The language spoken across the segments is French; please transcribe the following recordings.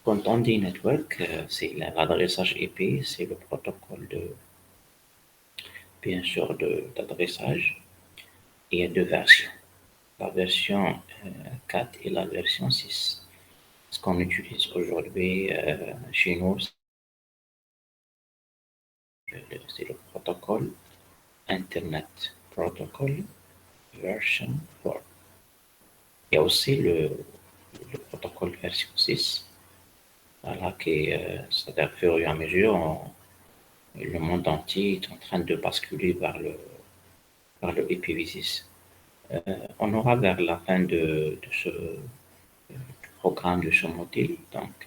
Quand on dit network, c'est l'adressage IP, c'est le protocole bien sûr, d'adressage. Il y a deux versions. La version 4 et la version 6. Ce qu'on utilise aujourd'hui chez nous, c'est le protocole Internet Protocol version 4. Il y a aussi le protocole version 6, voilà, c'est-à-dire au fur et à mesure, le monde entier est en train de basculer vers le IPv6. On aura vers la fin de ce programme, de ce module, donc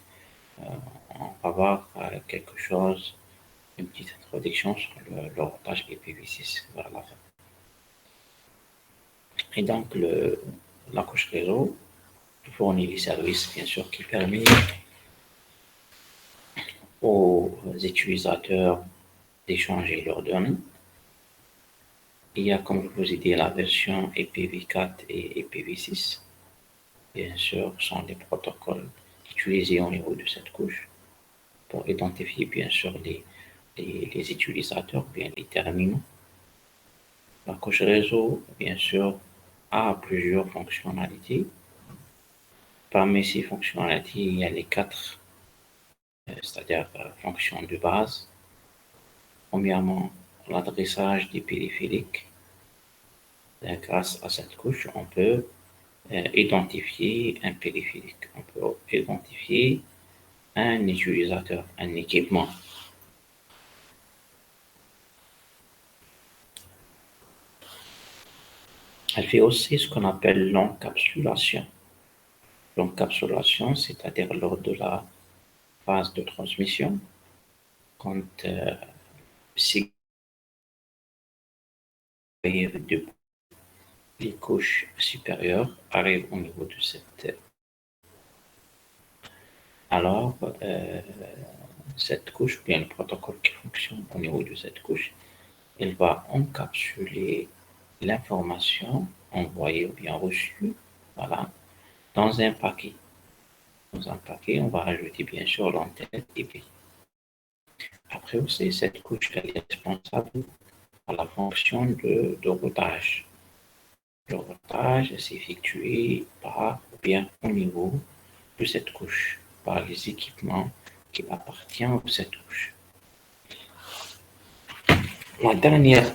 on va voir quelque chose, une petite introduction sur le routage IPv6 vers la fin. Et donc, la couche réseau fournit les services, bien sûr, qui permettent aux utilisateurs d'échanger leurs données. Il y a, comme je vous ai dit, la version IPv4 et IPv6. Bien sûr, sont les protocoles utilisés au niveau de cette couche pour identifier, bien sûr, les utilisateurs, bien les terminaux. La couche réseau, bien sûr, a plusieurs fonctionnalités. Parmi ces fonctionnalités, il y a les quatre, c'est-à-dire fonctions de base. Premièrement, l'adressage des périphériques. Grâce à cette couche, on peut identifier un périphérique. On peut identifier un utilisateur, un équipement. Elle fait aussi ce qu'on appelle l'encapsulation. L'encapsulation, c'est-à-dire lors de la phase de transmission, quand les couches supérieures arrivent au niveau de alors cette couche, bien le protocole qui fonctionne au niveau de cette couche, il va encapsuler l'information envoyée ou bien reçue, voilà, dans un paquet. Dans un paquet, on va rajouter bien sûr l'antenne IP. Après aussi, cette couche elle est responsable à la fonction de routage. Le routage s'effectue par ou bien au niveau de cette couche, par les équipements qui appartiennent à cette couche. La dernière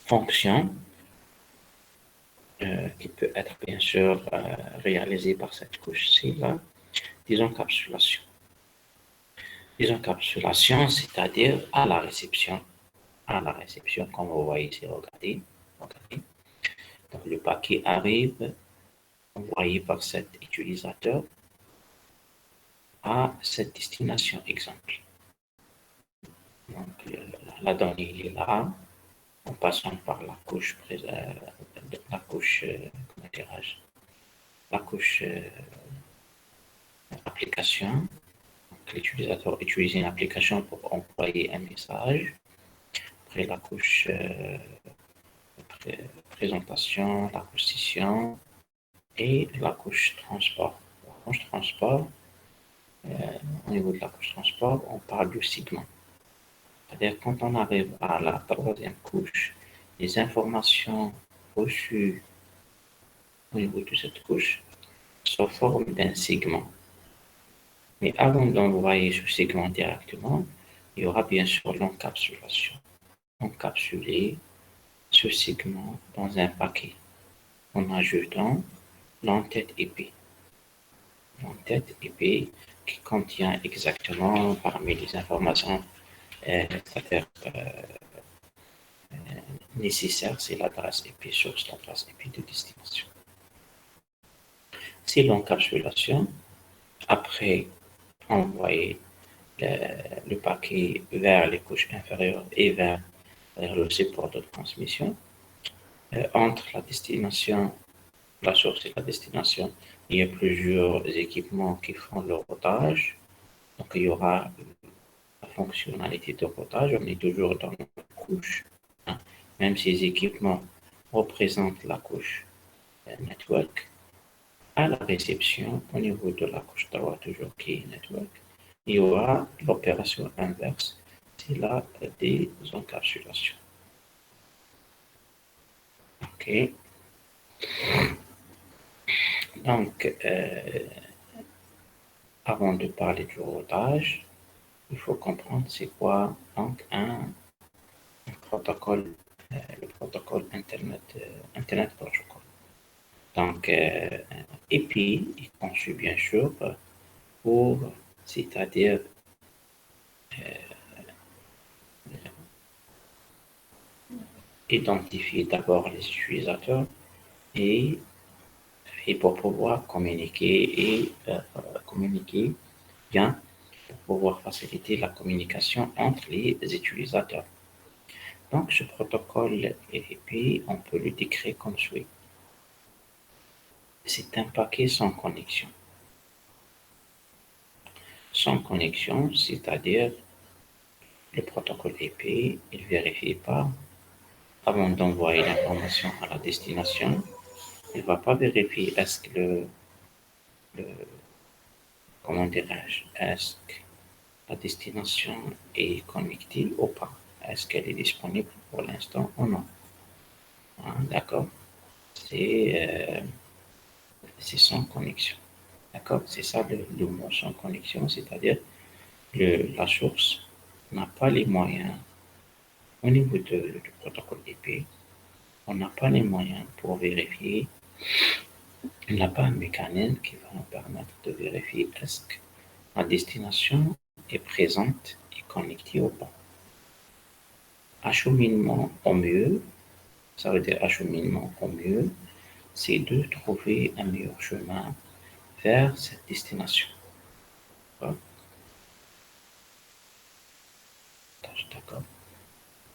fonction qui peut être bien sûr réalisée par cette couche, c'est la désencapsulation. Désencapsulation, c'est-à-dire à la réception, comme vous voyez ici, regardez. Donc le paquet arrive envoyé par cet utilisateur à cette destination exemple. Donc la donnée est là, en passant par la couche, la couche application. L'utilisateur utilise une application pour envoyer un message. Après la couche présentation, la couche session et la couche transport. La couche transport, au niveau de la couche transport, on parle du segment. C'est-à-dire quand on arrive à la troisième couche, les informations reçues au niveau de cette couche sous forme d'un segment. Mais avant d'envoyer ce segment directement, il y aura bien sûr l'encapsulation. Encapsuler ce segment dans un paquet en ajoutant l'entête IP. L'entête IP qui contient exactement parmi les informations nécessaires, c'est l'adresse IP source, l'adresse IP de destination. C'est l'encapsulation. Après envoyer le paquet vers les couches inférieures et vers le support de transmission. Entre la destination, la source et la destination, il y a plusieurs équipements qui font le routage. Donc il y aura la fonctionnalité de routage, on est toujours dans la couche. Hein. Même ces équipements représente la couche network. À la réception, au niveau de la couche 3, toujours qui est network, il y aura l'opération inverse, c'est la désencapsulation. OK. Donc, avant de parler du routage, il faut comprendre c'est quoi donc un protocole, le protocole Internet Protocol. Donc, et puis, il est conçu bien sûr pour, c'est-à-dire identifier d'abord les utilisateurs et, et pour pouvoir communiquer et communiquer bien, pour pouvoir faciliter la communication entre les utilisateurs. Donc, ce protocole TCP, on peut le décrire comme suit. C'est un paquet sans connexion. Sans connexion, c'est-à-dire le protocole IP, il ne vérifie pas avant d'envoyer l'information à la destination. Il ne va pas vérifier est-ce que le comment dirais-je, est-ce que la destination est connectée ou pas? Est-ce qu'elle est disponible pour l'instant ou non? Hein, d'accord? C'est sans connexion. D'accord? C'est ça le mot sans connexion, c'est-à-dire que la source n'a pas les moyens au niveau du protocole IP, on n'a pas les moyens pour vérifier, il n'a pas un mécanisme qui va nous permettre de vérifier est-ce que la destination est présente et connectée ou pas. Acheminement au mieux, ça veut dire acheminement au mieux, c'est de trouver un meilleur chemin vers cette destination. D'accord?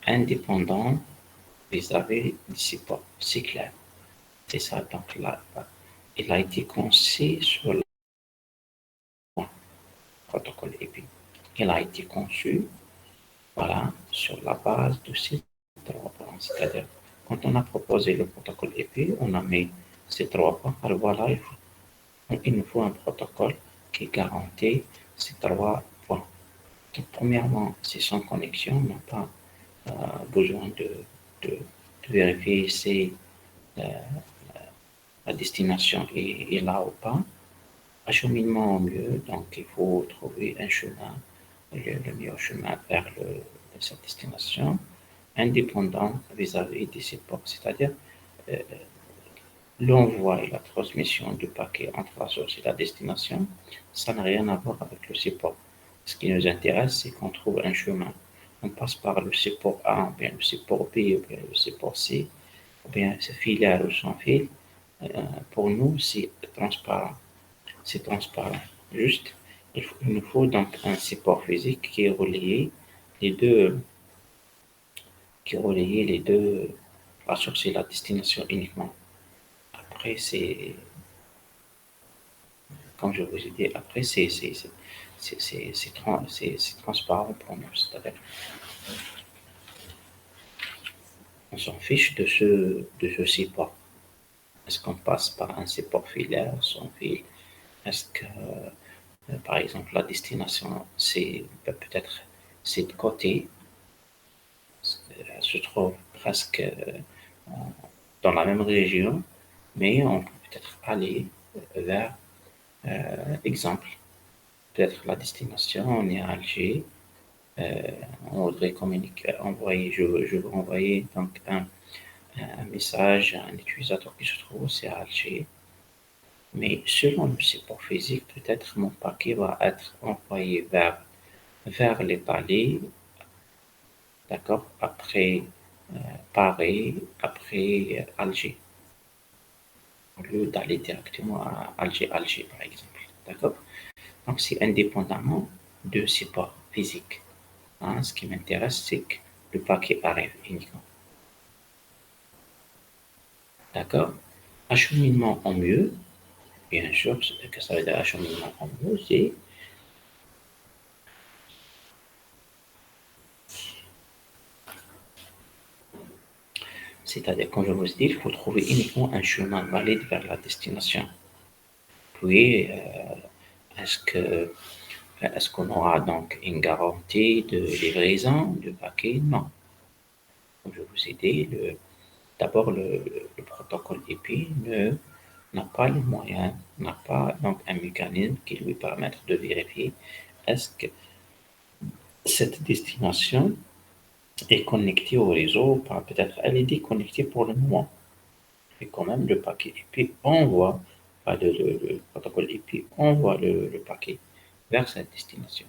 Indépendant vis-à-vis du support. C'est clair. C'est ça. Donc là, il a été conçu sur le protocole EPI. Il a été conçu, voilà, sur la base de ces trois points. C'est-à-dire, quand on a proposé le protocole EPI, on a mis ces trois points. Alors voilà, il nous faut un protocole qui garantit ces trois points. Donc, premièrement, c'est sans connexion, on n'a pas besoin de, de vérifier si la destination est là ou pas. Acheminement au mieux, donc il faut trouver un chemin, le meilleur chemin vers cette destination, indépendant vis-à-vis des supports, c'est-à-dire euh, l'envoi et la transmission du paquet entre la source et la destination, ça n'a rien à voir avec le support. Ce qui nous intéresse, c'est qu'on trouve un chemin. On passe par le support A, ou bien le support B, ou bien le support C, ou bien c'est filaire ou sans fil. Pour nous, c'est transparent. C'est transparent. Juste, il nous faut donc un support physique les deux, qui est relayé les deux, la source et la destination uniquement. Après, c'est, comme je vous ai dit, après, c'est transparent pour nous. C'est-à-dire, on s'en fiche de ce support. Est-ce qu'on passe par un support filaire, sans fil? Est-ce que, par exemple, la destination, c'est peut-être c'est de côté, se trouve presque dans la même région, mais on peut peut-être aller vers, exemple, peut-être la destination, on est à Alger, euh, on voudrait communiquer, envoyer, je veux envoyer donc un message à un utilisateur qui se trouve aussi à Alger, mais selon le support physique, peut-être mon paquet va être envoyé vers les palais, d'accord, après Paris, après Alger, au lieu d'aller directement à Alger, par exemple, d'accord. Donc c'est indépendamment de support physique. Hein. Ce qui m'intéresse, c'est que le paquet arrive uniquement. D'accord? Acheminement en mieux, bien sûr, que ça veut dire acheminement en mieux, c'est C'est-à-dire, comme je vous ai dit, il faut trouver uniquement un chemin valide vers la destination. Puis, est-ce que est-ce qu'on aura donc une garantie de livraison du paquet? Non. Comme je vous ai dit, d'abord, le protocole IP n'a pas les moyens, n'a pas donc un mécanisme qui lui permette de vérifier est-ce que cette destination est connectée au réseau, peut-être elle est déconnectée pour le moment, et quand même le paquet IP envoie, le protocole IP envoie le paquet vers cette destination.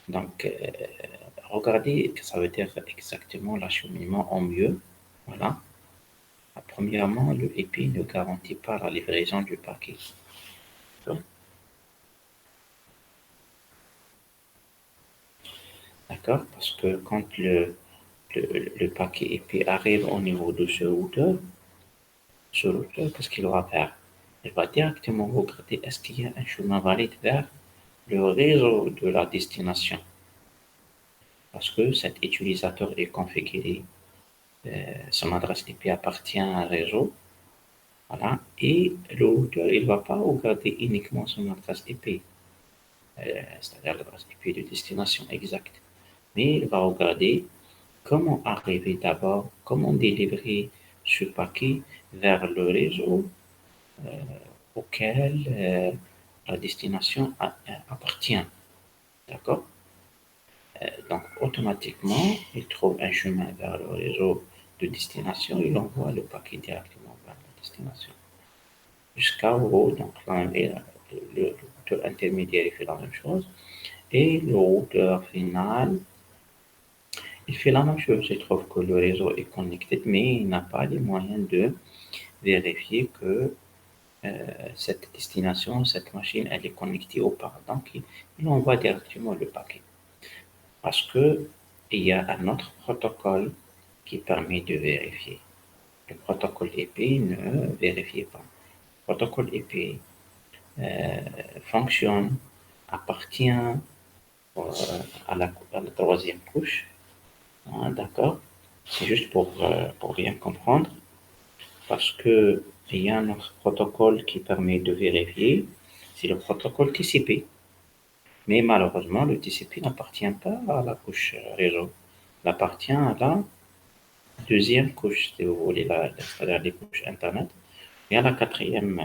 Donc, regardez que ça veut dire exactement l'acheminement en mieux. Voilà. Premièrement, le IP ne garantit pas la livraison du paquet. D'accord? Parce que quand le paquet IP arrive au niveau de ce routeur, qu'est-ce qu'il va faire? Il va directement regarder est-ce qu'il y a un chemin valide vers le réseau de la destination. Parce que cet utilisateur est configuré, son adresse IP appartient à un réseau. Voilà. Et le routeur, il ne va pas regarder uniquement son adresse IP, c'est-à-dire l'adresse IP de destination exacte. Mais il va regarder comment arriver d'abord, comment délivrer ce paquet vers le réseau auquel la destination appartient. D'accord? Donc, automatiquement, il trouve un chemin vers le réseau de destination, il envoie le paquet directement vers la destination. Jusqu'à où, donc, là, le routeur intermédiaire fait la même chose, et le routeur final, il fait la même chose. Il trouve que le réseau est connecté, mais il n'a pas les moyens de vérifier que cette destination, cette machine, elle est connectée ou pas. Donc, il envoie directement le paquet. Parce que il y a un autre protocole qui permet de vérifier. Le protocole IP ne vérifie pas. Le protocole IP fonctionne, appartient à la troisième couche. Hein, d'accord? C'est juste pour bien comprendre. Parce que il y a un autre protocole qui permet de vérifier, c'est le protocole TCP. Mais malheureusement, le TCP n'appartient pas à la couche réseau. Il appartient à la deuxième couche, si vous voulez, c'est-à-dire les couches Internet. Et à la quatrième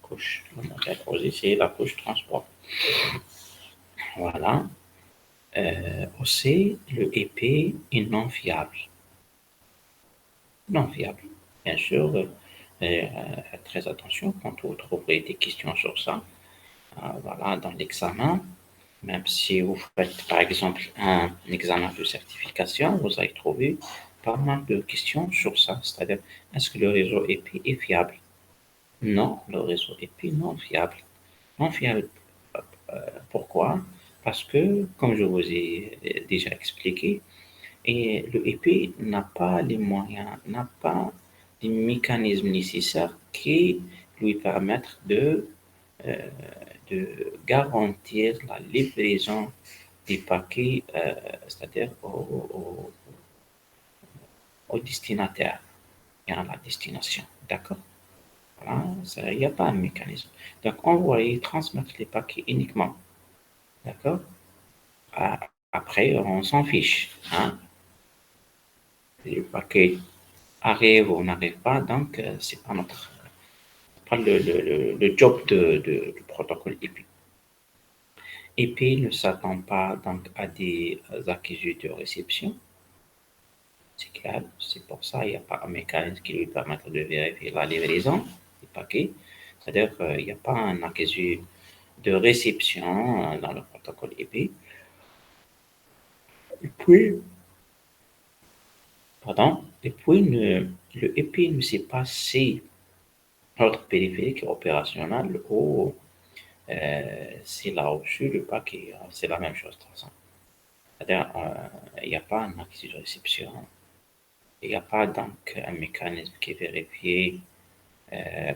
couche, le modèle aussi, c'est la couche transport. Voilà. Aussi, le EP est non fiable. Non fiable. Bien sûr, très attention quand vous trouverez des questions sur ça. Voilà, dans l'examen, même si vous faites par exemple un examen de certification, vous allez trouver pas mal de questions sur ça. C'est-à-dire, est-ce que le réseau EP est fiable? Non, le réseau EP non fiable. Non fiable, pourquoi? Parce que, comme je vous ai déjà expliqué, et le EP n'a pas les moyens, n'a pas les mécanismes nécessaires qui lui permettent euh, de garantir la livraison des paquets, c'est-à-dire au destinataire et à la destination. D'accord? Voilà, il n'y a pas un mécanisme. Donc, envoyer, transmettre les paquets uniquement. D'accord? Après, on s'en fiche. Hein? Le paquet arrive ou n'arrive pas, donc c'est pas pas le job du protocole IP. IP ne s'attend pas donc à des accusés de réception. C'est clair, c'est pour ça qu'il n'y a pas un mécanisme qui lui permette de vérifier la livraison du paquet. C'est-à-dire qu'il n'y a pas un accusé de réception dans le protocole IP. Et puis, pardon, et puis le IP ne sait pas si notre périphérique est opérationnel ou s'il a reçu le paquet. C'est la même chose de toute façon. C'est-à-dire il n'y a pas un accès de réception. Il n'y a pas donc un mécanisme qui est vérifié, euh,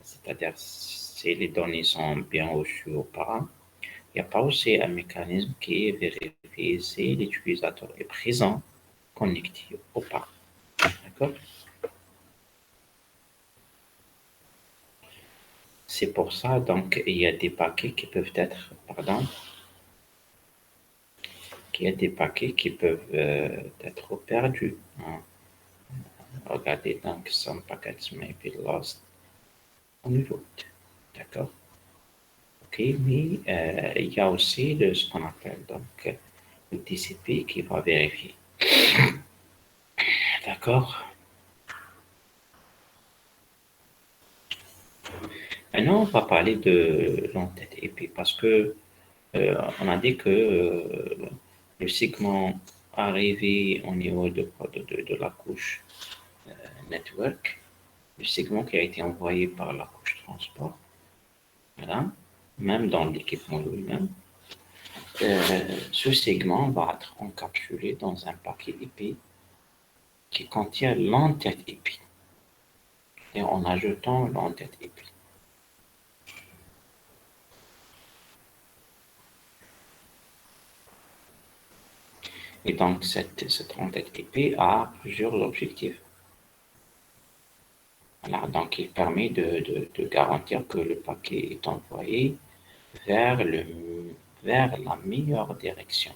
c'est-à-dire si les données sont bien reçues ou pas. Il n'y a pas aussi un mécanisme qui est vérifié si l'utilisateur est présent, connecté ou pas. D'accord? C'est pour ça, donc, il y a des paquets qui peuvent être, pardon, il y a des paquets qui peuvent être perdus, hein. Regardez, donc, some packets may be lost on the route. D'accord? Ok, mais il y a aussi ce qu'on appelle donc le TCP qui va vérifier. D'accord? Maintenant, on va parler de l'entête IP parce que on a dit que le segment arrivé au niveau de la couche network, le segment qui a été envoyé par la couche transport, voilà, même dans l'équipement lui-même, ce segment va être encapsulé dans un paquet IP qui contient l'entête IP. Et en ajoutant l'entête IP. Et donc, cette entête IP a plusieurs objectifs. Voilà, donc il permet de garantir que le paquet est envoyé vers, le, vers la meilleure direction,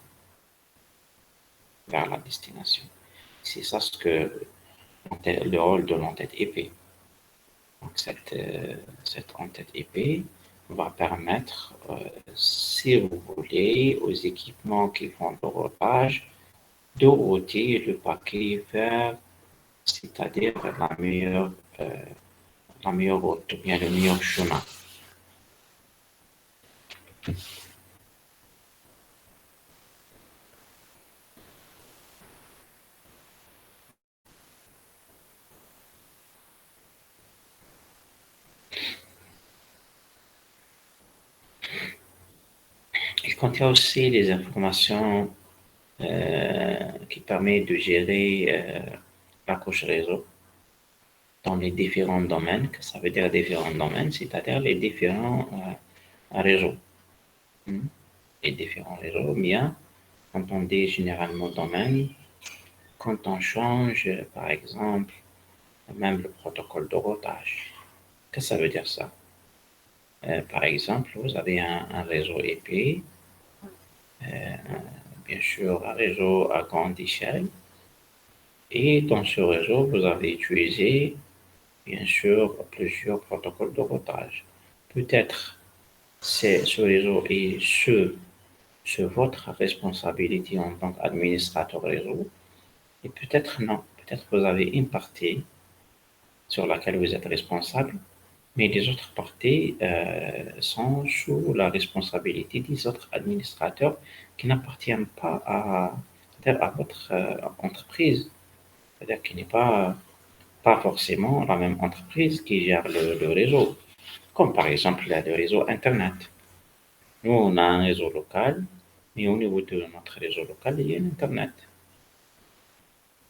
vers la destination. C'est ça ce que le rôle de l'entête IP. Donc cette entête IP va permettre, si vous voulez, aux équipements qui font le routage, de router le paquet vers, c'est-à-dire euh, la meilleure route, ou bien le meilleur chemin. Il contient aussi les informations qui permettent de gérer la couche réseau dans les différents domaines, que ça veut dire différents domaines, c'est-à-dire les différents réseaux. Hmm. Les différents réseaux, bien, quand on dit généralement domaine, quand on change, par exemple, même le protocole de routage. Qu'est-ce que ça veut dire ça? Par exemple, vous avez un réseau IP, bien sûr un réseau à grande échelle, et dans ce réseau, vous avez utilisé, bien sûr, plusieurs protocoles de routage. Peut-être ce réseau est sur votre responsabilité en tant qu'administrateur réseau, et peut-être non. Peut-être vous avez une partie sur laquelle vous êtes responsable, mais les autres parties sont sous la responsabilité des autres administrateurs qui n'appartiennent pas à votre entreprise. C'est-à-dire qu'il n'est pas forcément la même entreprise qui gère le réseau, comme par exemple le réseau Internet. Nous, on a un réseau local, mais au niveau de notre réseau local, il y a Internet.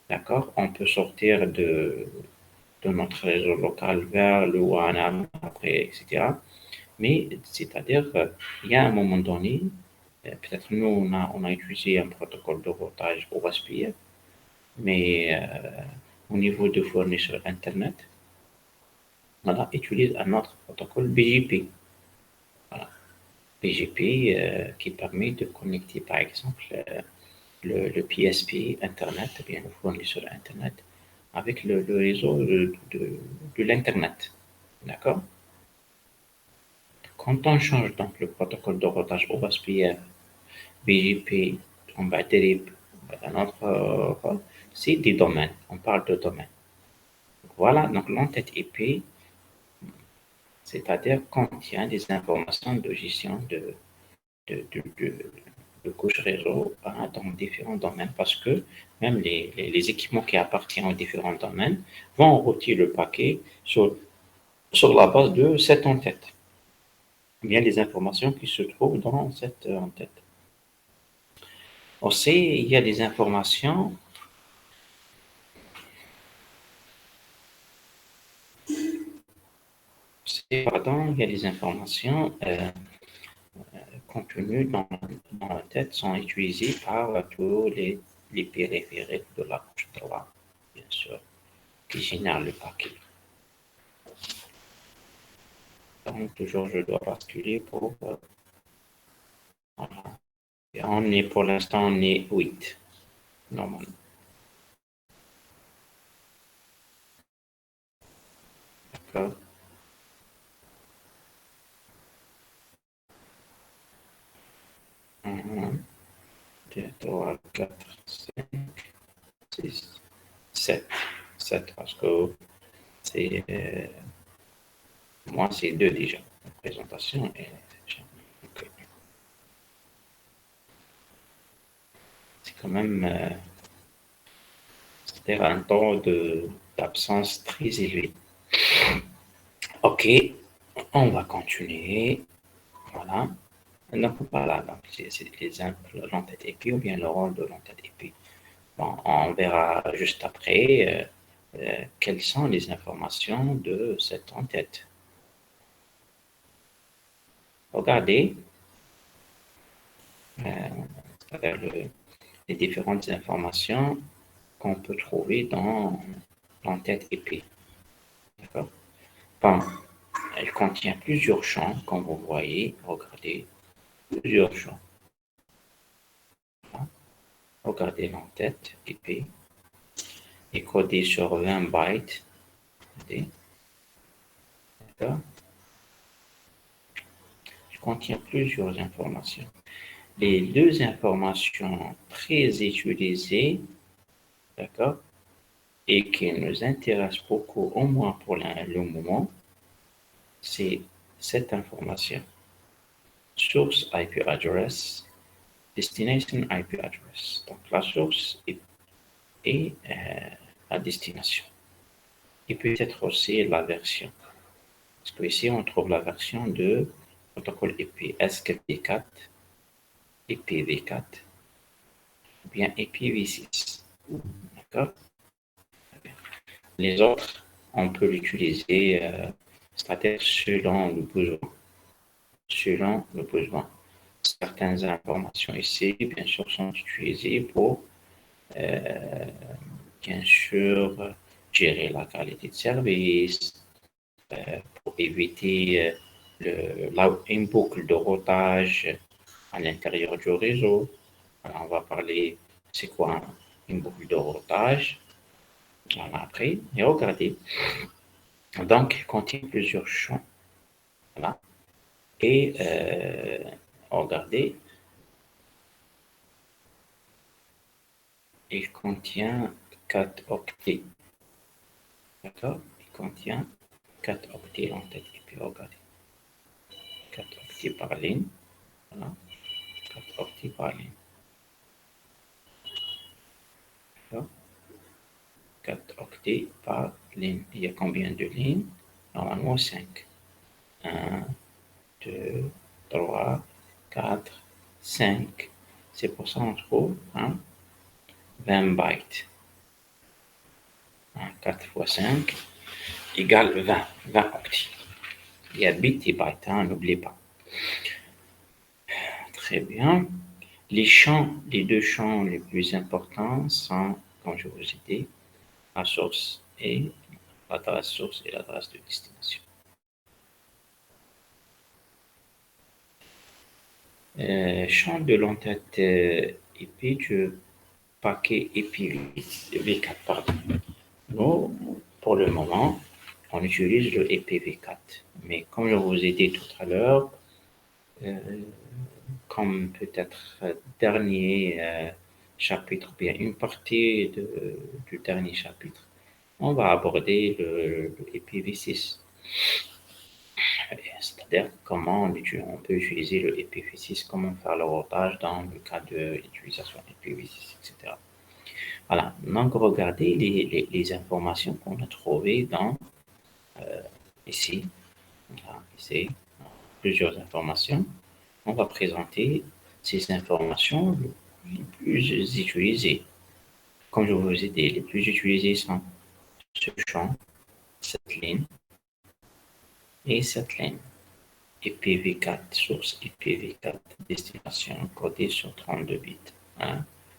D'accord? On peut sortir de notre réseau local vers le WAN après, etc. Mais c'est-à-dire qu'il y a un moment donné, peut-être nous, on a utilisé un protocole de routage OSPF, mais au niveau de fournisseur Internet, on utilise un autre protocole BGP. Voilà. BGP qui permet de connecter, par exemple, le PSP Internet, bien le fournisseur Internet, avec le réseau de l'Internet. D'accord? Quand on change donc le protocole de routage OSPF, BGP, on va dérive un autre rôle, c'est des domaines. On parle de domaines. Voilà, donc l'entête IP, c'est-à-dire contient des informations de gestion de, de, de- de couches réseau hein, dans différents domaines parce que même les équipements qui appartiennent aux différents domaines vont router le paquet sur la base de cette entête, bien les informations qui se trouvent dans cette entête. Aussi, il y a des informations, pardon, il y a des informations contenues dans l'entête sont utilisées par tous les périphériques de la couche 3, bien sûr. qui génère le paquet. Donc, toujours, je dois basculer pour... voilà. Et pour l'instant, on est 8, normalement. D'accord. 1, 2, 3, 4, 5, 6, 7. 7 parce que c'est... moi, c'est 2 déjà. La présentation est... Okay. C'est quand même... c'est un temps d'absence très élevé. Ok, on va continuer. Voilà. Donc, voilà, donc c'est l'entête épée ou bien le rôle de l'entête épée. Bon, on verra juste après quelles sont les informations de cette entête. Regardez les différentes informations qu'on peut trouver dans l'entête épée. D'accord? Bon, elle contient plusieurs champs, comme vous voyez. Regardez, plusieurs champs. Voilà. Regardez l'entête épée est codée sur 20 bytes. Regardez. D'accord? Il contient plusieurs informations. Les deux informations très utilisées, d'accord, et qui nous intéressent beaucoup, au moins pour le moment, c'est cette information. Source IP address, destination IP address. Donc la source et la destination. Et peut-être aussi la version. Parce qu'ici, on trouve la version de protocole IP SKP4, IPv4, ou bien IPv6. D'accord? Les autres, on peut l'utiliser, c'est-à-dire selon le besoin. Selon le besoin. Certaines informations ici, bien sûr, sont utilisées pour, bien sûr, gérer la qualité de service, pour éviter une boucle de routage à l'intérieur du réseau. Alors, on va parler, c'est quoi une boucle de routage? Voilà, après, et regardez. Donc, il contient plusieurs champs. Voilà. Et regardez, il contient 4 octets. D'accord? Il contient 4 octets en tête. Et puis regardez. 4 octets par ligne. Voilà. 4 octets par ligne. D'accord? 4 octets par ligne. Il y a combien de lignes? Normalement 5. 1, 2, 3, 4, 5. C'est pour ça qu'on trouve 20 bytes. 4 fois 5 égale 20, 20 octets. Il y a bits et bytes, n'oubliez pas. Très bien. Les deux champs les plus importants sont, comme je vous ai dit, la source et l'adresse source et l'adresse de destination. Champ de l'entête IP du paquet IPv4, pardon. Nous, pour le moment, on utilise le IPv4. Mais comme je vous ai dit tout à l'heure, comme peut-être dernier chapitre, bien une partie du dernier chapitre, on va aborder le IPv6. C'est-à-dire comment on peut utiliser le IPv6, comment faire le routage dans le cas de l'utilisation IPv6, etc. Voilà, donc regardez les informations qu'on a trouvées dans ici, voilà, ici, plusieurs informations. On va présenter ces informations les plus utilisées. Comme je vous ai dit, les plus utilisées sont ce champ, cette ligne et cette ligne. IPv4 source, IPv4 destination codée sur 32 bits.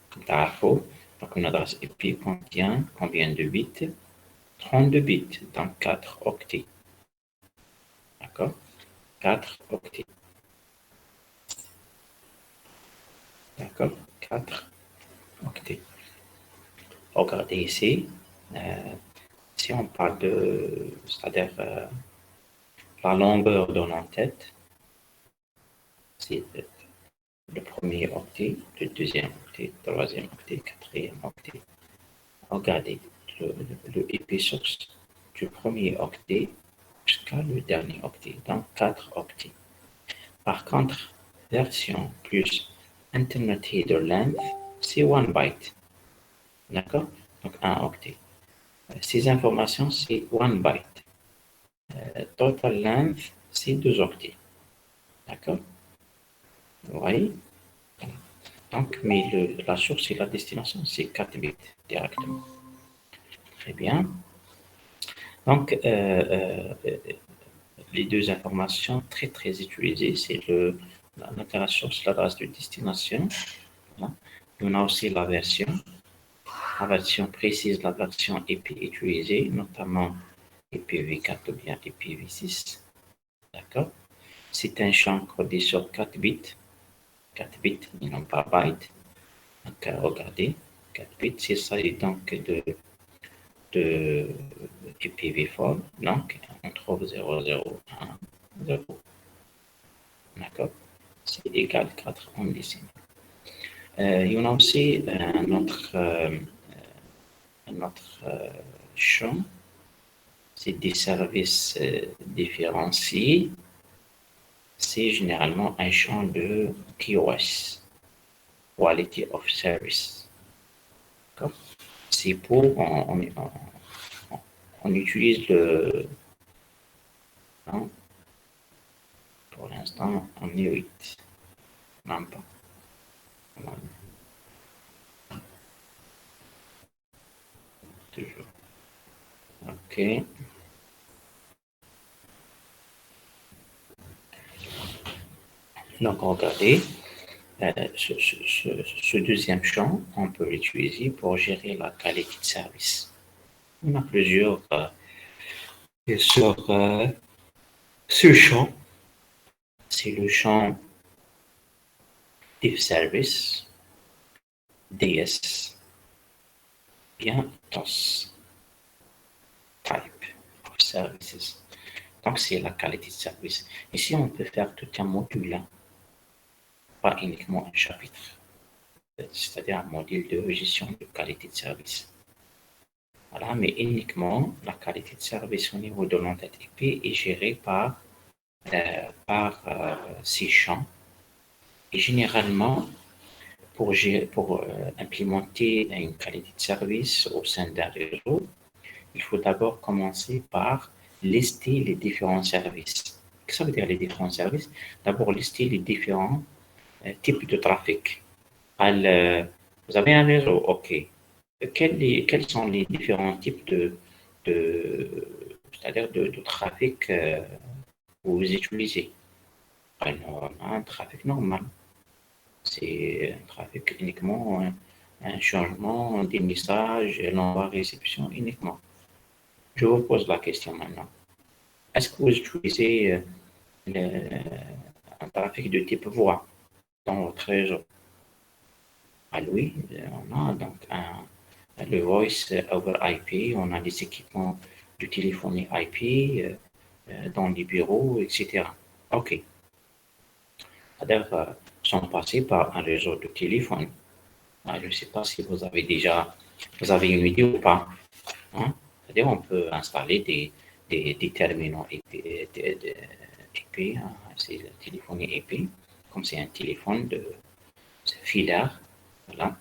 Comme par info, donc une adresse IP contient combien de bits? 32 bits, donc 4 octets. D'accord? 4 octets. D'accord? 4 octets. Regardez ici. Si on parle de, c'est-à-dire la longueur de l'entête, c'est le premier octet, le deuxième octet, le troisième octet, quatrième octet. Regardez le source du premier octet jusqu'à le dernier octet, donc 4 octets. Par contre, version plus Internet Header Length, c'est 1 byte. D'accord? Donc 1 octet. Ces informations, c'est 1 byte. Total length, c'est 2 octets. D'accord? Vous voyez? Donc, mais la source et la destination, c'est 4 bits directement. Très bien. Donc, les deux informations très utilisées, c'est l'adresse source, l'adresse de destination. Voilà. On a aussi la version. La version précise la version IP utilisée, notamment IPv4 ou bien IPv6. D'accord? C'est un champ codé sur 4 bits. 4 bits, mais non pas bytes. Donc, regardez, 4 bits, il s'agit donc de IPv4. Donc, on trouve 001, 0. D'accord? C'est égal 4 en décimales. Il y en a aussi un autre champ, c'est des services différenciés. C'est généralement un champ de QoS, Quality of Service. C'est pour, on utilise le, non, pour l'instant, on est 8, non pas. Toujours. OK. Donc, regardez, ce deuxième champ, on peut l'utiliser pour gérer la qualité de service. On a plusieurs sur ce champ. C'est le champ Div Service, DS, bien TOS, Type of Services. Donc, c'est la qualité de service. Ici, on peut faire tout un module, pas uniquement un chapitre, c'est-à-dire un module de gestion de qualité de service. Voilà, mais uniquement la qualité de service au niveau de l'entête IP est gérée par ces champs. Et généralement, pour implémenter une qualité de service au sein d'un réseau, il faut d'abord commencer par lister les différents services. Qu'est-ce que ça veut dire les différents services? D'abord, lister les différents types de trafic. Vous avez un réseau, OK. Quels sont les différents types c'est-à-dire de trafic que vous utilisez? Un trafic normal. C'est un trafic uniquement un changement des messages, l'envoi-réception uniquement. Je vous pose la question maintenant. Est-ce que vous utilisez un trafic de type voix dans votre réseau? Ah oui, on a donc le voice over IP, on a des équipements de téléphonie IP dans les bureaux, etc. OK. C'est-à-dire, sont passés par un réseau de téléphone. Je ne sais pas si vous avez une idée ou pas. Hein? C'est-à-dire, on peut installer des terminaux IP, hein, c'est la téléphonie IP, comme c'est un téléphone filaire, voilà,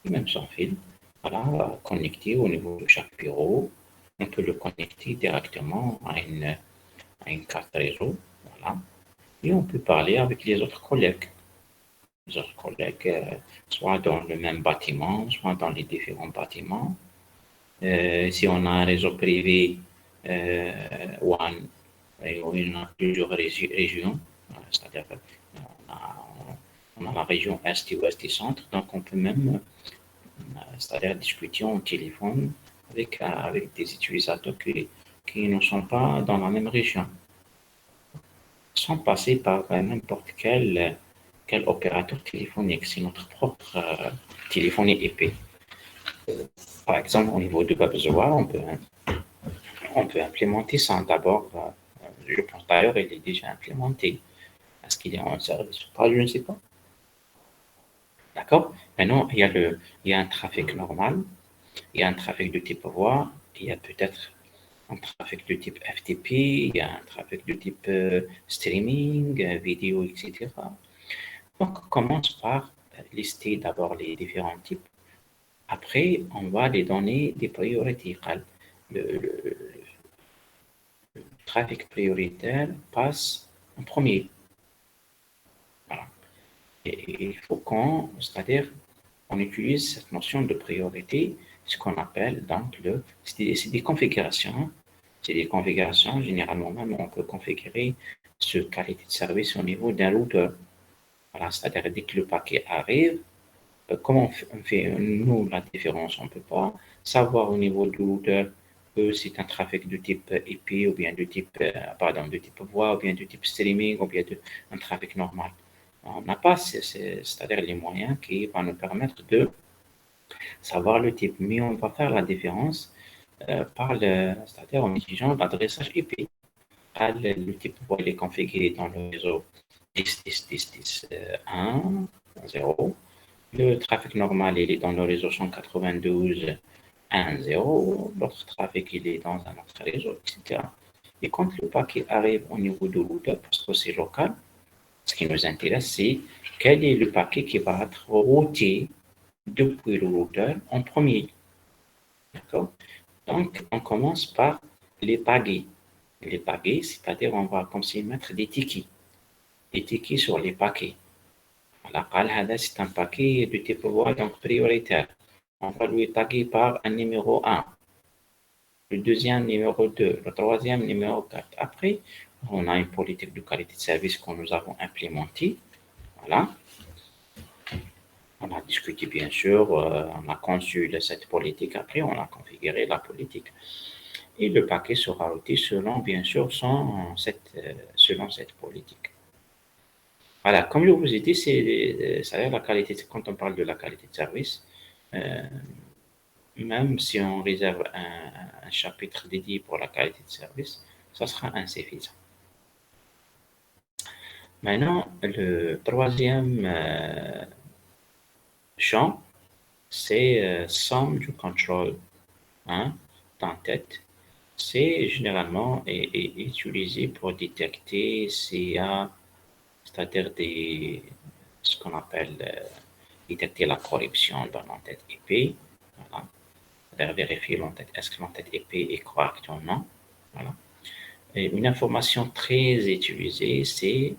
et même sans fil, voilà, connecté au niveau de chaque bureau. On peut le connecter directement à une carte réseau, voilà, et on peut parler avec les autres collègues. Les autres collègues, soit dans le même bâtiment, soit dans les différents bâtiments. Si on a un réseau privé, WAN, et on a plusieurs régions, c'est-à-dire on a la région Est et Ouest et Centre, donc on peut même, c'est-à-dire discuter en téléphone avec des utilisateurs qui ne sont pas dans la même région, sans passer par n'importe quel opérateur téléphonique. C'est notre propre téléphonie IP. Par exemple, au niveau de WebZoa, on peut implémenter ça. D'abord, je pense d'ailleurs, il est déjà implémenté. Est-ce qu'il est en service ou pas? Je ne sais pas. D'accord? Maintenant, il y a un trafic normal, il y a un trafic de type voix, il y a peut-être un trafic de type FTP, il y a un trafic de type streaming, vidéo, etc. Donc, on commence par lister d'abord les différents types. Après, on va les donner des priorités. Le trafic prioritaire passe en premier. Voilà. Et il faut c'est-à-dire, on utilise cette notion de priorité, ce qu'on appelle donc c'est des configurations. C'est des configurations, généralement même, on peut configurer ce qualité de service au niveau d'un routeur. Voilà, c'est-à-dire dès que le paquet arrive, comment on fait, nous, la différence? On ne peut pas savoir au niveau du routeur que c'est un trafic de type IP ou bien de type, pardon, de type voix ou bien de type streaming ou bien un trafic normal. On n'a pas, c'est-à-dire les moyens qui vont nous permettre de savoir le type, mais on va faire la différence c'est-à-dire en utilisant l'adressage IP. Le type voix il est configuré dans le réseau 10.10.10.10.1, 0. Le trafic normal, il est dans le réseau 192.1.0. L'autre trafic, il est dans un autre réseau, etc. Et quand le paquet arrive au niveau du routeur, parce que c'est local, ce qui nous intéresse, c'est quel est le paquet qui va être routé depuis le routeur en premier. D'accord? Donc, on commence par les paquets. Les paquets, c'est-à-dire on va comme si mettre des tickets sur les paquets. Voilà, c'est un paquet de type voix, donc prioritaire. On va lui taguer par un numéro 1, le deuxième numéro 2, le troisième numéro 4. Après, on a une politique de qualité de service que nous avons implémentée. Voilà. On a discuté bien sûr, on a conçu cette politique. Après, on a configuré la politique. Et le paquet sera routé selon, bien sûr, selon cette politique. Voilà, comme je vous ai dit, c'est la qualité, quand on parle de la qualité de service, euh, même si on réserve un chapitre dédié pour la qualité de service, ça sera insuffisant. Maintenant, le troisième champ, c'est somme du contrôle, hein, en tête. C'est généralement utilisé pour détecter s'il y a, c'est-à-dire ce qu'on appelle détecter la corruption dans l'entête IP. Voilà. C'est-à-dire vérifier l'entête, est-ce que l'entête IP est correcte ou non. Voilà. Et une information très utilisée, c'est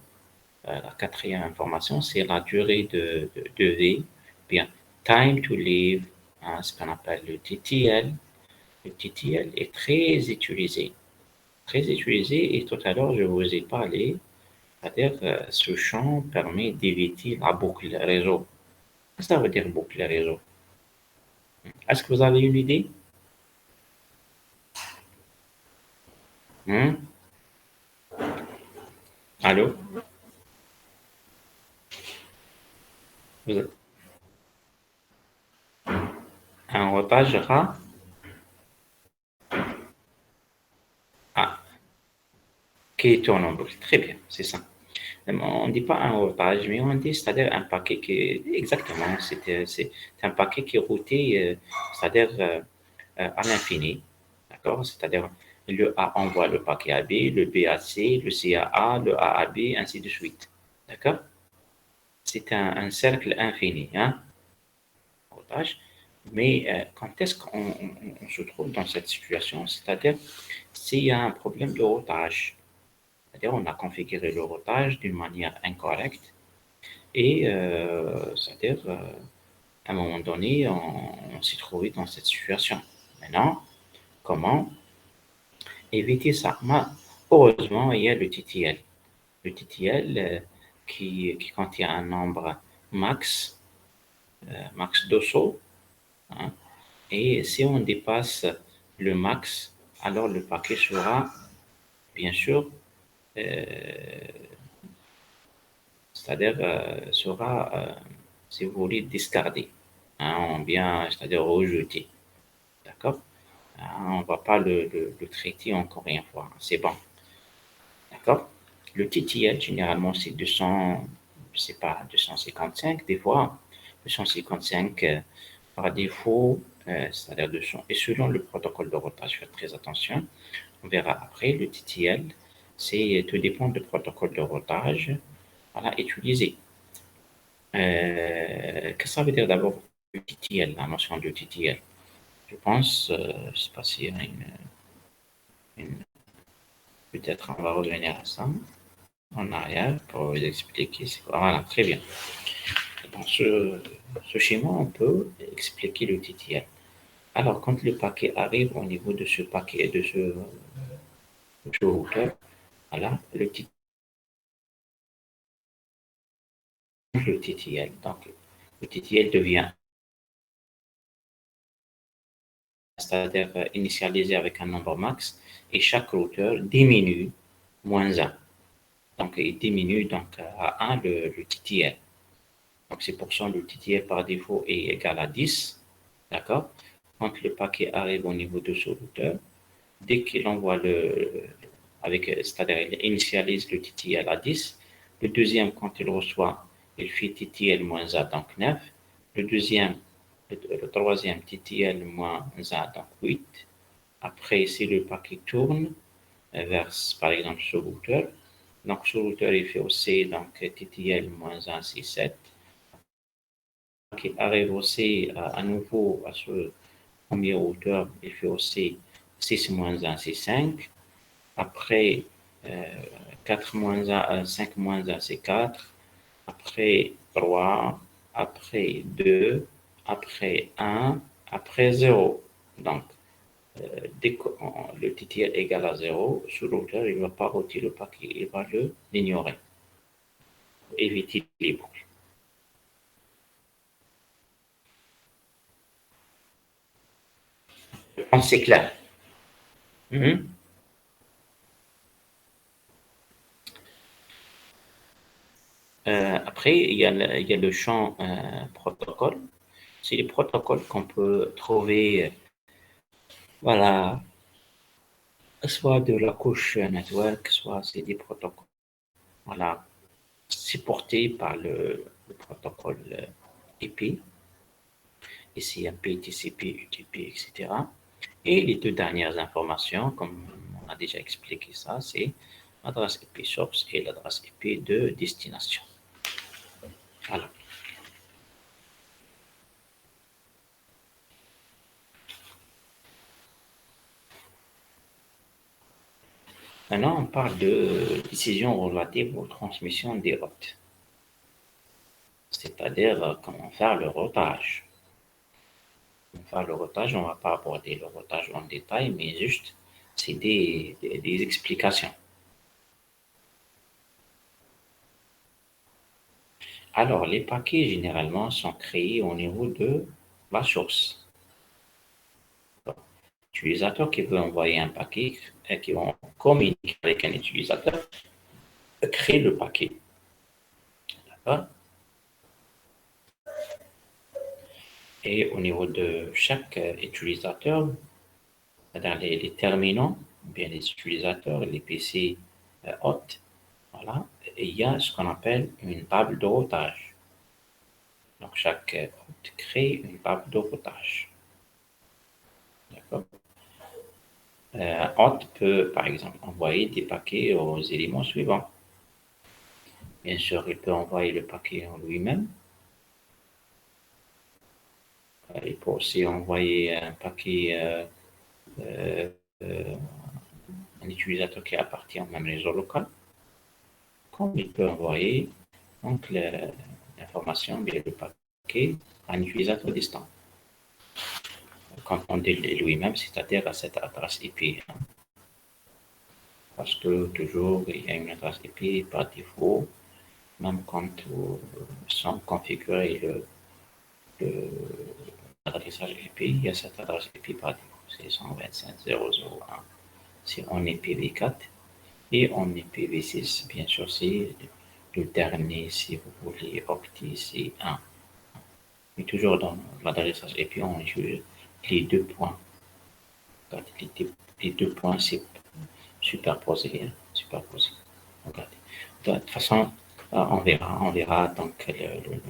la quatrième information, c'est la durée de vie, bien time to live, hein, ce qu'on appelle le TTL. Le TTL est très utilisé et tout à l'heure je vous ai parlé, c'est-à-dire ce champ permet d'éviter la boucle réseau. Qu'est-ce que ça veut dire boucle réseau? Est-ce que vous avez une idée? Hmm? Allô? Vous- Un routage ah, qui tourne en boucle. Très bien, c'est ça. On ne dit pas un routage, mais on dit, c'est-à-dire un paquet qui, exactement, c'est un paquet qui est routé, c'est-à-dire à l'infini, d'accord? C'est-à-dire le A envoie le paquet à B, le B à C, le C à A, le A à B, ainsi de suite, d'accord? C'est un cercle infini, hein, routage. Mais quand est-ce qu'on se trouve dans cette situation? C'est-à-dire s'il y a un problème de routage, c'est-à-dire on a configuré le routage d'une manière incorrecte et c'est-à-dire à un moment donné, on s'est trouvé dans cette situation. Maintenant, comment éviter ça? Heureusement, il y a le TTL. Le TTL qui contient un nombre max, max de sauts, hein. Et si on dépasse le max, alors le paquet sera, bien sûr, c'est-à-dire sera, si vous voulez, discardé, hein, bien, c'est-à-dire rejeté. D'accord? On ne va pas le traiter encore une fois. C'est bon. D'accord? Le TTL, généralement, c'est 200, je sais pas, 255 des fois. 255 par défaut, c'est-à-dire 200. Et selon le protocole de routage, faites très attention. On verra après. Le TTL, c'est tout dépend du protocole de routage, voilà, utilisé. Qu'est-ce que ça veut dire d'abord le TTL, la notion de TTL? Je pense, je ne sais pas s'il y a peut-être on va revenir à ça en arrière pour vous expliquer. Voilà, très bien. Dans ce schéma, on peut expliquer le TTL. Alors, quand le paquet arrive au niveau de ce paquet, de ce routeur, voilà, le TTL. Donc, le TTL devient, c'est-à-dire initialisé avec un nombre max, et chaque routeur diminue moins un. Donc, il diminue donc à 1 le TTL. Donc, c'est pour ça que le TTL par défaut est égal à 10. D'accord? Quand le paquet arrive au niveau de ce routeur, dès qu'il envoie c'est-à-dire il initialise le TTL à 10, le deuxième, quand il reçoit, il fait TTL moins A, donc 9. Le deuxième, le troisième, TTL moins A, donc 8. Après, si le paquet tourne vers, par exemple, ce routeur, donc ce routeur, il fait aussi donc, TTL moins 1, c'est 7. Qui arrive aussi à nouveau à ce premier routeur, il fait aussi 6 moins 1, c'est 5. Après, euh, 4 moins 1, 5 moins 1, c'est 4. Après 3, après 2, après 1, après 0. Donc, dès que le TTL est égal à 0, ce routeur, il ne va pas retirer le paquet, il va l'ignorer pour éviter les boucles. Je pense que c'est clair. Mhm. Après, il y a le champ protocole. C'est les protocoles qu'on peut trouver, voilà, soit de la couche network, soit c'est des protocoles, voilà, supportés par le protocole IP, ICMP, TCP, UDP, etc. Et les deux dernières informations, comme on a déjà expliqué ça, c'est l'adresse IP source et l'adresse IP de destination. Voilà. Maintenant, on parle de décision relative aux transmissions des routes, c'est-à-dire comment faire le routage. Pour faire le routage, on ne va pas aborder le routage en détail, mais juste, c'est des explications. Alors, les paquets, généralement, sont créés au niveau de la source. L'utilisateur qui veut envoyer un paquet, qui va communiquer avec un utilisateur, crée le paquet. D'accord? Et au niveau de chaque utilisateur, c'est-à-dire les terminaux, bien les utilisateurs, les PC hôtes, voilà, et il y a ce qu'on appelle une table de routage. Donc, chaque hôte crée une table de routage. D'accord? Un hôte peut, par exemple, envoyer des paquets aux éléments suivants. Bien sûr, il peut envoyer le paquet en lui-même. Il peut aussi envoyer un paquet euh, euh, un utilisateur qui appartient au même réseau local, comme il peut envoyer donc l'information via le paquet à un utilisateur distant. Quand on dit lui-même, c'est-à-dire à cette adresse IP. Parce que toujours il y a une adresse IP par défaut, même quand vous sont configurés le l'adressage IP, il y a cette adresse IP par défaut, c'est 125.0.0.1 si on est IPv4 et on est IPv6, bien sûr, c'est le dernier, si vous voulez, octet, c'est 1. Mais toujours dans l'adressage IP, on utilise les deux points. Les deux points, c'est superposé. Superposé. Regardez. De toute façon, on verra donc le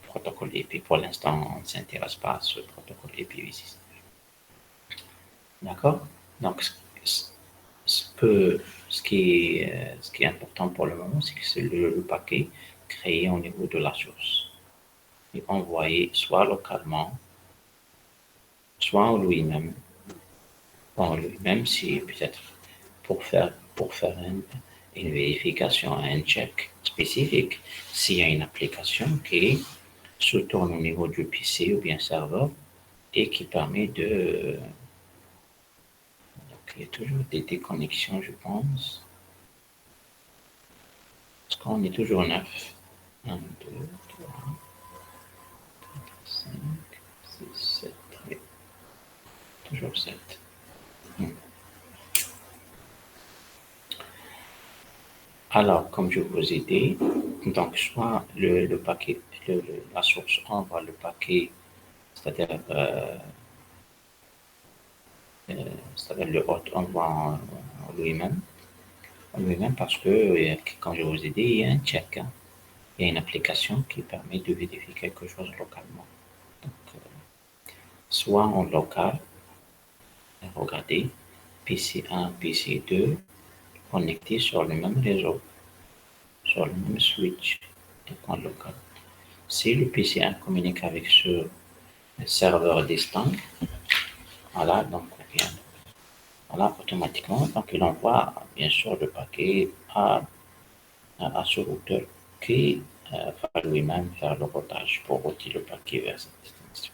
protocole IP. Pour l'instant, on ne s'intéresse pas à ce protocole IPv6. D'accord? Donc, ce qui est important pour le moment, c'est que c'est le paquet créé au niveau de la source et envoyé soit localement, soit en lui-même. En lui-même, si peut-être pour faire une vérification, un check spécifique, s'il y a une application qui se tourne au niveau du PC ou bien serveur et qui permet de... Donc, il y a toujours des déconnexions, je pense. Parce qu'on est toujours 9. 1, 2, 3, 5, 6, 7. Oui, toujours 7. Alors, comme je vous ai dit, donc soit le paquet, la source envoie le paquet, c'est-à-dire le hôte envoie en lui-même parce que, comme je vous ai dit, il y a un check, hein. Il y a une application qui permet de vérifier quelque chose localement. Donc, soit en local, regardez, PC1, PC2, connectés sur le même réseau, sur le même switch de point local. Si le PC1 communique avec ce serveur distinct, voilà, donc bien, voilà, automatiquement, donc il envoie bien sûr le paquet à ce routeur qui va lui-même faire le routage pour router le paquet vers cette destination.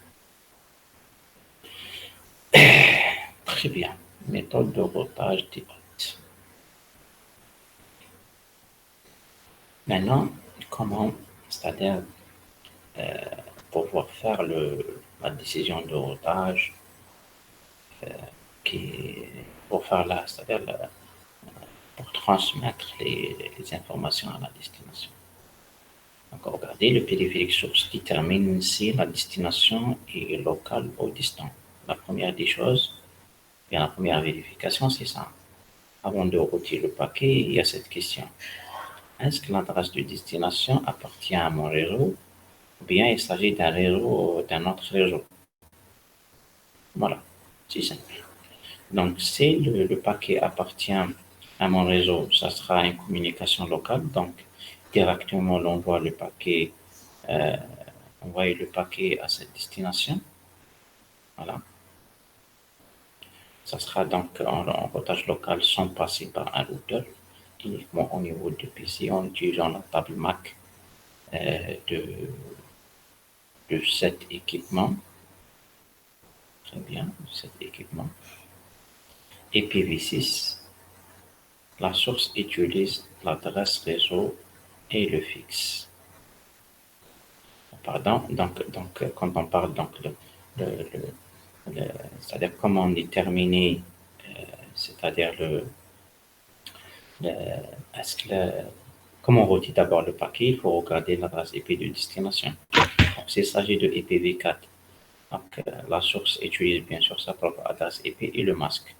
Très bien, méthode de routage des hôtes. Maintenant, comment, c'est-à-dire pouvoir faire la décision de routage qui, pour faire c'est-à-dire pour transmettre les informations à la destination. Donc, regardez le périphérique source qui termine si la destination est locale ou distante. La première des choses, bien la première vérification, c'est ça. Avant de router le paquet, il y a cette question. Est-ce que l'adresse de destination appartient à mon réseau ou bien il s'agit d'un réseau ou d'un autre réseau? Voilà, c'est simple. Donc, si le paquet appartient à mon réseau, ça sera une communication locale. Donc, directement, on envoie envoyer le paquet à cette destination. Voilà. Ça sera donc en routage local sans passer par un routeur, uniquement au niveau du PC en utilisant la table MAC de cet équipement. Très bien, cet équipement. IPv6, la source utilise l'adresse réseau et le fixe. Pardon, donc quand on parle donc c'est-à-dire comment déterminer, c'est-à-dire est-ce que comment router d'abord le paquet, il faut regarder l'adresse IP de destination. Donc, s'il s'agit de IPv4, donc la source utilise bien sûr sa propre adresse IP et le masque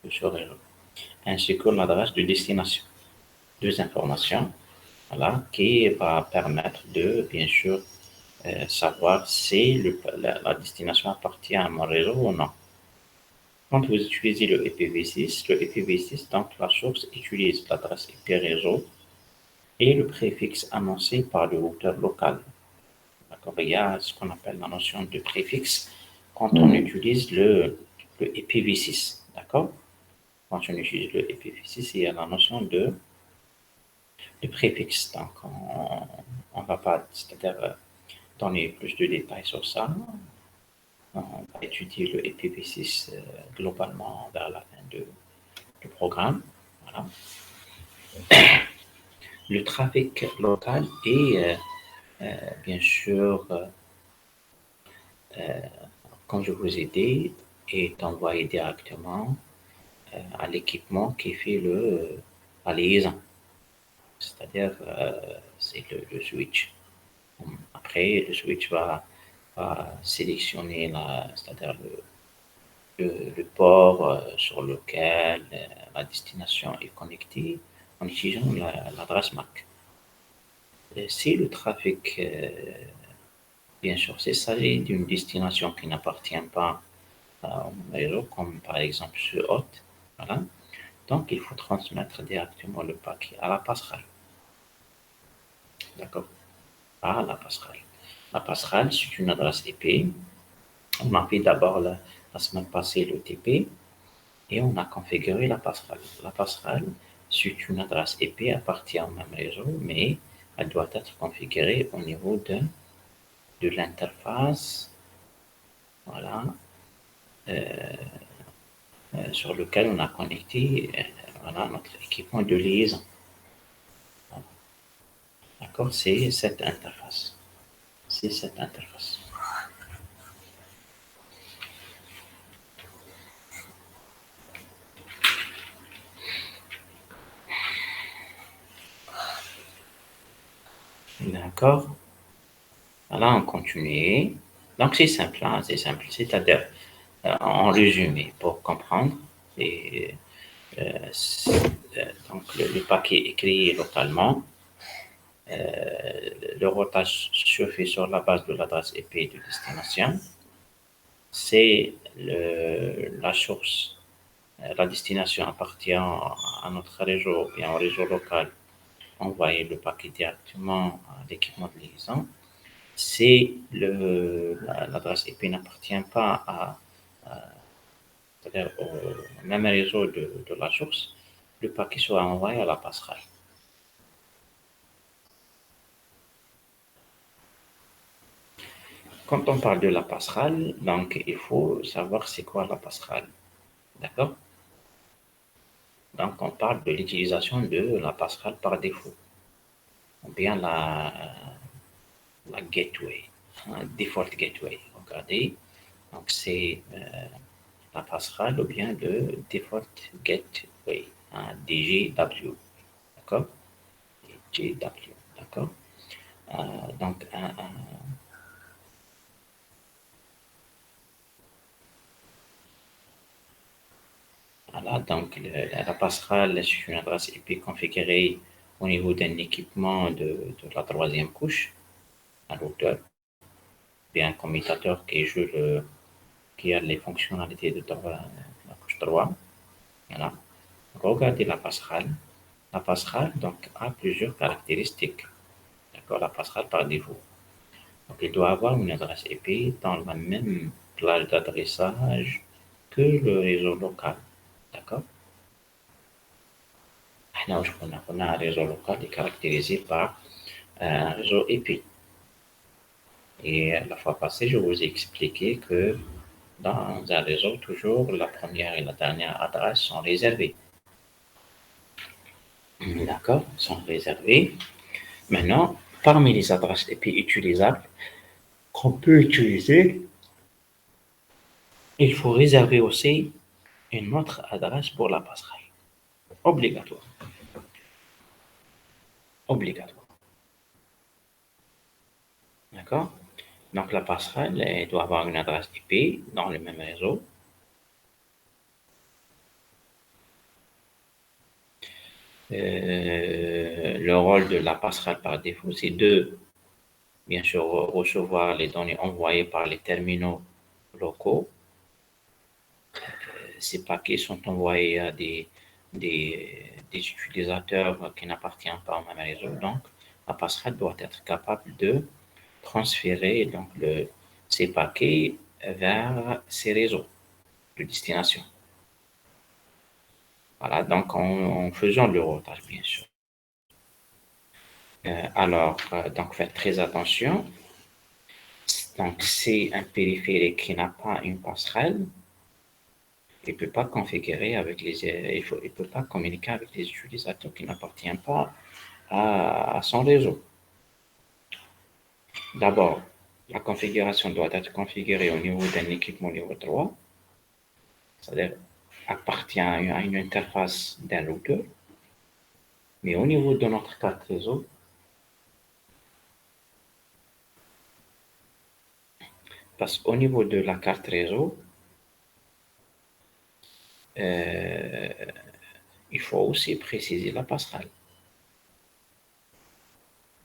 de ce réseau, ainsi que l'adresse de destination. Deux informations, voilà, qui va permettre de bien sûr savoir si la destination appartient à mon réseau ou non. Quand vous utilisez le IPv6, donc la source utilise l'adresse IP réseau et le préfixe annoncé par le routeur local. D'accord? Il y a ce qu'on appelle la notion de préfixe quand on utilise le IPv6. D'accord? Quand on utilise le IPv6, il y a la notion de préfixe. Donc, on ne va pas, c'est-à-dire, donner plus de détails sur ça. On va étudier le IPv6 globalement vers la fin du programme. Voilà. Le trafic local est bien sûr comme je vous ai dit, est envoyé directement à l'équipement qui fait la liaison, c'est-à-dire c'est le switch. Après, le switch va sélectionner c'est-à-dire le port sur lequel la destination est connectée en utilisant l'adresse MAC. Si le trafic, bien sûr, s'il s'agit d'une destination qui n'appartient pas au réseau, comme par exemple ce hôte, voilà, donc il faut transmettre directement le paquet à la passerelle. D'accord? À la passerelle. La passerelle, c'est une adresse IP. On a fait d'abord la semaine passée le TP et on a configuré la passerelle. La passerelle, c'est une adresse IP appartient au même réseau, mais elle doit être configurée au niveau de l'interface, voilà, sur lequel on a connecté voilà, notre équipement de liaison. D'accord? C'est cette interface. C'est cette interface. D'accord? Voilà, on continue. Donc c'est simple, hein, c'est simple. C'est-à-dire, en résumé, pour comprendre, et, donc le paquet est créé localement. Le routage se fait sur la base de l'adresse IP de destination. C'est la source, la destination appartient à notre réseau, bien au réseau local. Envoyer le paquet directement à l'équipement de liaison. Si l'adresse IP n'appartient pas c'est-à-dire au même réseau de la source, le paquet sera envoyé à la passerelle. Quand on parle de la passerelle, donc il faut savoir c'est quoi la passerelle. D'accord? Donc on parle de l'utilisation de la passerelle par défaut, ou bien la gateway, default gateway. Regardez, donc c'est la passerelle ou bien le default gateway, DGW. D'accord? DGW. D'accord? Donc, voilà, donc la passerelle, c'est une adresse IP configurée au niveau d'un équipement de la troisième couche, un routeur, bien un commutateur qui a les fonctionnalités de la couche 3. Voilà. Regardez la passerelle. La passerelle donc, a plusieurs caractéristiques. D'accord, la passerelle par défaut. Donc, il doit avoir une adresse IP dans la même plage d'adressage que le réseau local. D'accord? احنا وش قلنا un réseau local est caractérisé par un réseau IP. Et la fois passée, je vous ai expliqué que dans un réseau, toujours la première et la dernière adresse sont réservées. D'accord? Sont réservées. Maintenant, parmi les adresses IP utilisables qu'on peut utiliser, il faut réserver aussi une autre adresse pour la passerelle. Obligatoire. Obligatoire. D'accord? Donc la passerelle elle doit avoir une adresse IP dans le même réseau. Le rôle de la passerelle par défaut, c'est de, bien sûr, recevoir les données envoyées par les terminaux locaux. Ces paquets sont envoyés à des utilisateurs qui n'appartiennent pas au même réseau. Donc, la passerelle doit être capable de transférer donc, ces paquets vers ces réseaux de destination. Voilà, donc en faisant le routage, bien sûr. Donc faites très attention. Donc, c'est un périphérique qui n'a pas une passerelle. Il ne peut pas configurer avec il peut pas communiquer avec les utilisateurs qui n'appartiennent pas à son réseau. D'abord, la configuration doit être configurée au niveau d'un équipement niveau 3, c'est-à-dire appartient à une interface d'un routeur, mais au niveau de notre carte réseau, parce qu'au niveau de la carte réseau, il faut aussi préciser la passerelle.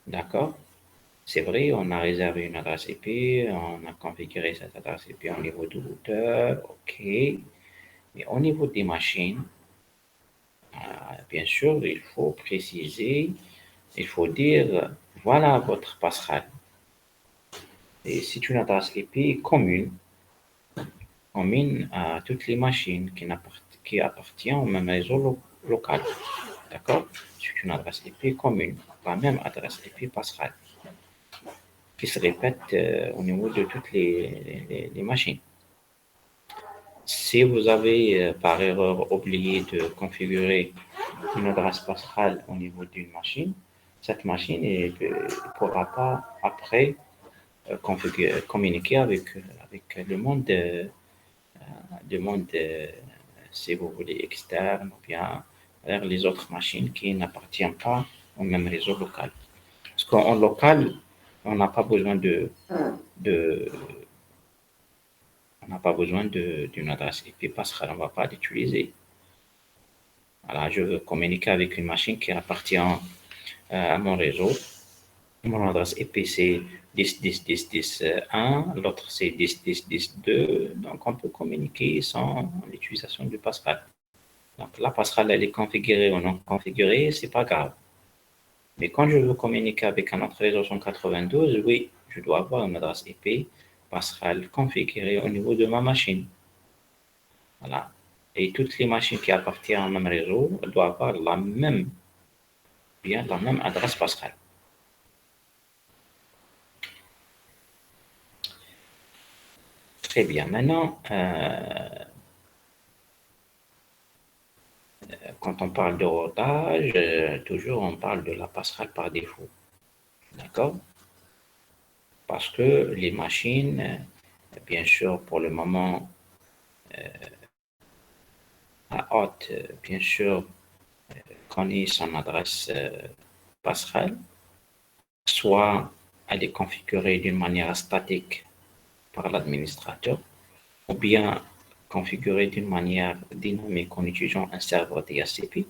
D'accord? C'est vrai, on a réservé une adresse IP, on a configuré cette adresse IP au niveau du routeur, OK. Mais au niveau des machines, bien sûr, il faut préciser, il faut dire, voilà votre passerelle. Et c'est une adresse IP commune à toutes les machines qui appartiennent au même réseau local. D'accord? C'est une adresse IP commune, la même adresse IP passerelle, qui se répète au niveau de toutes les machines. Si vous avez par erreur oublié de configurer une adresse passerelle au niveau d'une machine, cette machine ne pourra pas après communiquer avec le monde si vous voulez, externe ou bien vers les autres machines qui n'appartiennent pas au même réseau local. Parce qu'en local, on n'a pas besoin de on n'a pas besoin d'une adresse IP passerelle, on ne va pas l'utiliser. Voilà, je veux communiquer avec une machine qui appartient à mon réseau. Mon adresse IP c'est 10.10.10.10.1, l'autre c'est 10.10.10.2. Donc on peut communiquer sans l'utilisation du passerelle. Donc la passerelle elle est configurée ou non configurée, c'est pas grave. Mais quand je veux communiquer avec un autre réseau 192, oui, je dois avoir une adresse IP passerelle configurée au niveau de ma machine. Voilà. Et toutes les machines qui appartiennent au même réseau doivent avoir la même adresse passerelle. Très bien. Maintenant, quand on parle de routage, toujours on parle de la passerelle par défaut. D'accord? Parce que les machines, bien sûr, pour le moment, à haute, bien sûr, connaît son adresse passerelle. Soit elle est configurée d'une manière statique par l'administrateur, ou bien configurée d'une manière dynamique en utilisant un serveur DHCP.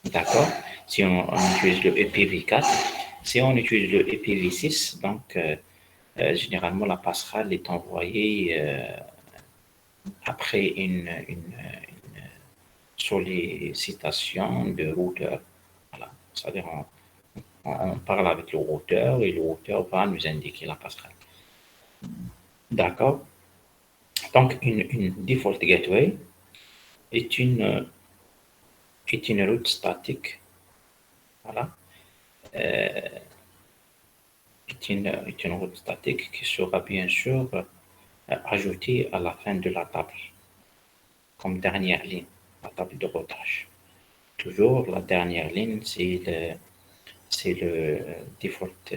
D'accord? Si on utilise le IPv4, si on utilise le IPv6, donc généralement la passerelle est envoyée après une sollicitation de routeur. Voilà. C'est-à-dire on parle avec le routeur et le routeur va nous indiquer la passerelle. D'accord? Donc une default gateway est une route statique. Voilà. Est une route statique qui sera bien sûr ajoutée à la fin de la table, comme dernière ligne, la table de routage. Toujours la dernière ligne, c'est le default,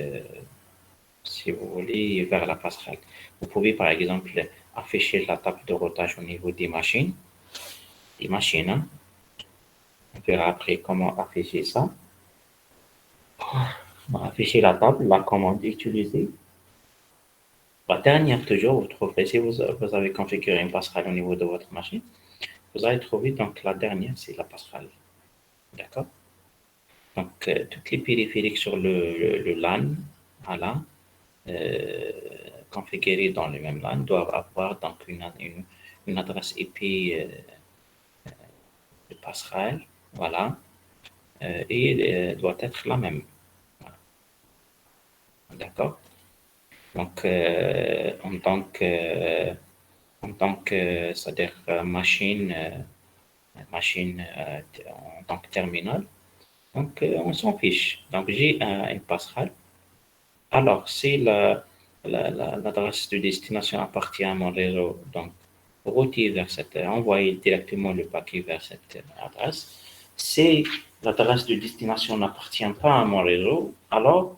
si vous voulez, vers la passerelle. Vous pouvez par exemple afficher la table de routage au niveau des machines. Hein. On verra après comment afficher ça. On va afficher la table, la commande utilisée. La dernière, toujours, vous trouverez, si vous avez configuré une passerelle au niveau de votre machine, vous allez trouver donc la dernière, c'est la passerelle. D'accord? Donc, toutes les périphériques sur le LAN, voilà, configurées dans le même LAN, doivent avoir donc une adresse IP de passerelle, voilà, et doit être la même. Voilà. D'accord? Donc, en tant que c'est-à-dire machine en tant que terminal. Donc, on s'en fiche. Donc, j'ai une passerelle. Alors, si l'adresse de destination appartient à mon réseau, donc, envoyer directement le paquet vers cette adresse. Si l'adresse de destination n'appartient pas à mon réseau, alors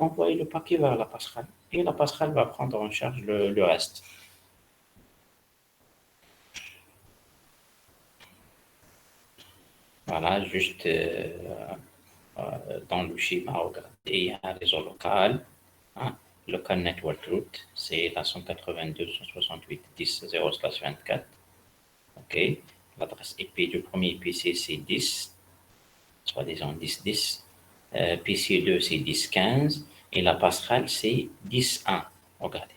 envoyez le paquet vers la passerelle et la passerelle va prendre en charge le reste. Voilà, juste dans le schéma, regardez, il y a un réseau local, hein, local network route, c'est la 192.168.10.0/24. OK. L'adresse IP du premier PC, c'est 10, soi-disant 10.10. PC2, c'est 10.15. Et la passerelle, c'est 10.1. Regardez.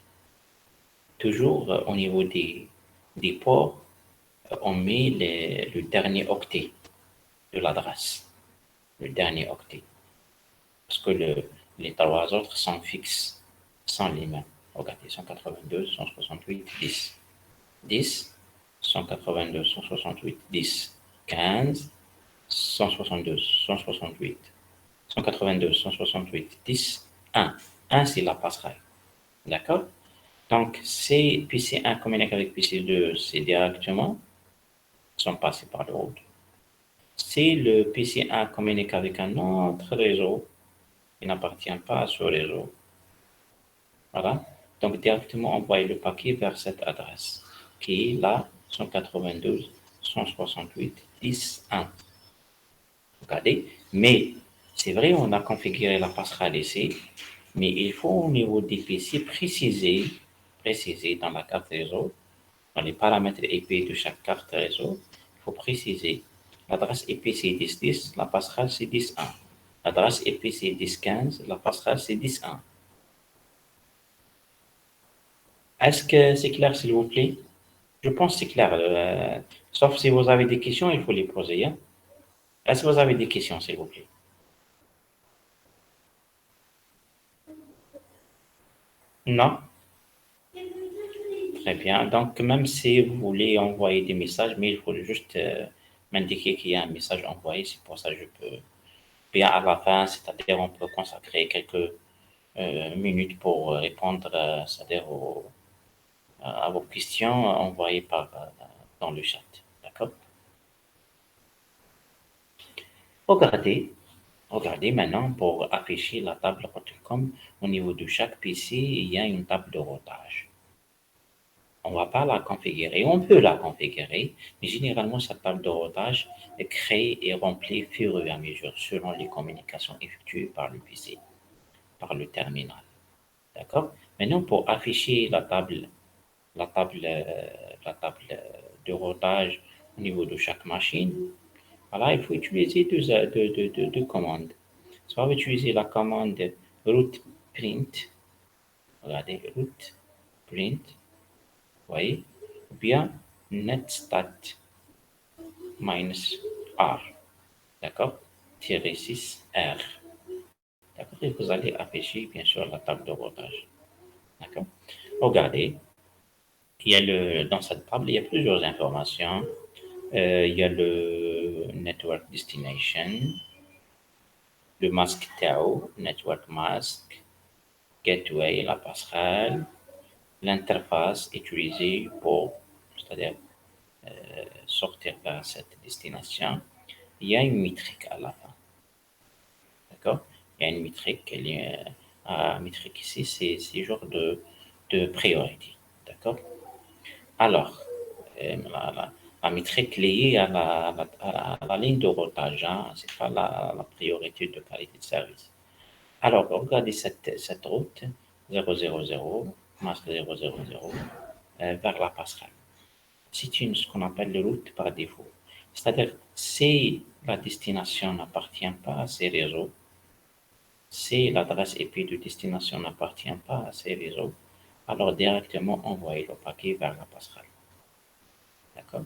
Toujours au niveau des ports, on met le dernier octet de l'adresse. Le dernier octet. Parce que les trois autres sont fixes, sans les mêmes. Regardez, 192, 168, 10. 10, 182, 168, 10, 15, 172, 168, 182, 168, 10, 1. 1, c'est la passerelle. D'accord? Donc, si PC1 communique avec PC2, c'est directement, ils sont passés par le route. Si le PC1 communique avec un autre réseau, il n'appartient pas à ce réseau. Voilà. Donc, directement envoyer le paquet vers cette adresse, qui est là, 192, 168, 10, 1. Regardez. Mais, c'est vrai, on a configuré la passerelle ici, mais il faut au niveau des PC préciser dans la carte réseau, dans les paramètres IP de chaque carte réseau, il faut préciser l'adresse IP c'est 10.10, la passerelle c'est 10.1. L'adresse IP c'est 10.15, la passerelle c'est 10.1. Est-ce que c'est clair, s'il vous plaît? Je pense que c'est clair. Sauf si vous avez des questions, il faut les poser, hein. Est-ce que vous avez des questions, s'il vous plaît? Non? Très bien. Donc, même si vous voulez envoyer des messages, mais il faut juste m'indiquer qu'il y a un message envoyé. C'est pour ça que je peux, bien à la fin, c'est-à-dire on peut consacrer quelques minutes pour répondre, c'est-à-dire à vos questions envoyées dans le chat. D'accord? Regardez, regardez maintenant pour afficher la table Rotelcom. Au niveau de chaque PC, il y a une table de routage. On ne va pas la configurer, on peut la configurer, mais généralement, cette table de routage est créée et remplie au fur et à mesure selon les communications effectuées par le PC, par le terminal. D'accord? Maintenant, pour afficher la table, la table de routage au niveau de chaque machine, voilà, il faut utiliser deux commandes. Soit vous utilisez la commande root print, regardez, root print, vous voyez, ou bien netstat -r, d'accord, -6 r, d'accord, et vous allez afficher bien sûr la table de routage, d'accord. Regardez, dans cette table, il y a plusieurs informations. Il y a le network destination, le mask TAO, network mask, gateway, la passerelle, l'interface utilisée pour, c'est-à-dire sortir vers cette destination. Il y a une métrique à la fin, d'accord? Il y a une métrique, métrique ici, c'est genre de priorité, d'accord? Alors, la métrique liée à la ligne de routage, hein, c'est pas la priorité de qualité de service. Alors, regardez cette route 000, masque 000, vers la passerelle. C'est ce qu'on appelle la route par défaut. C'est-à-dire, si la destination n'appartient pas à ces réseaux, si l'adresse IP de destination n'appartient pas à ces réseaux, alors directement envoyer le paquet vers la passerelle. D'accord?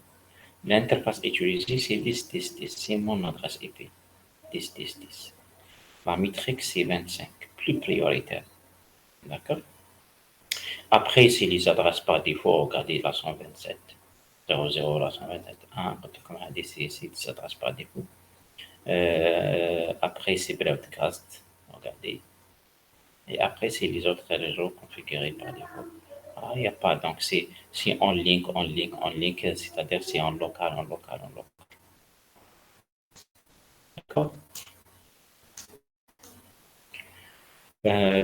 L'interface utilisée, c'est 10.10.10, c'est mon adresse IP. 10.10.10. La métrique, c'est 25, plus prioritaire. D'accord? Après, c'est les adresses par défaut, regardez la 127. 00, la 127, 1, comme on a dit, c'est des adresses par défaut. Après, c'est broadcast, regardez. Et après, c'est les autres réseaux configurés par défaut. Ah, il n'y a pas, donc c'est en link, c'est-à-dire c'est en local, en local, en local. D'accord.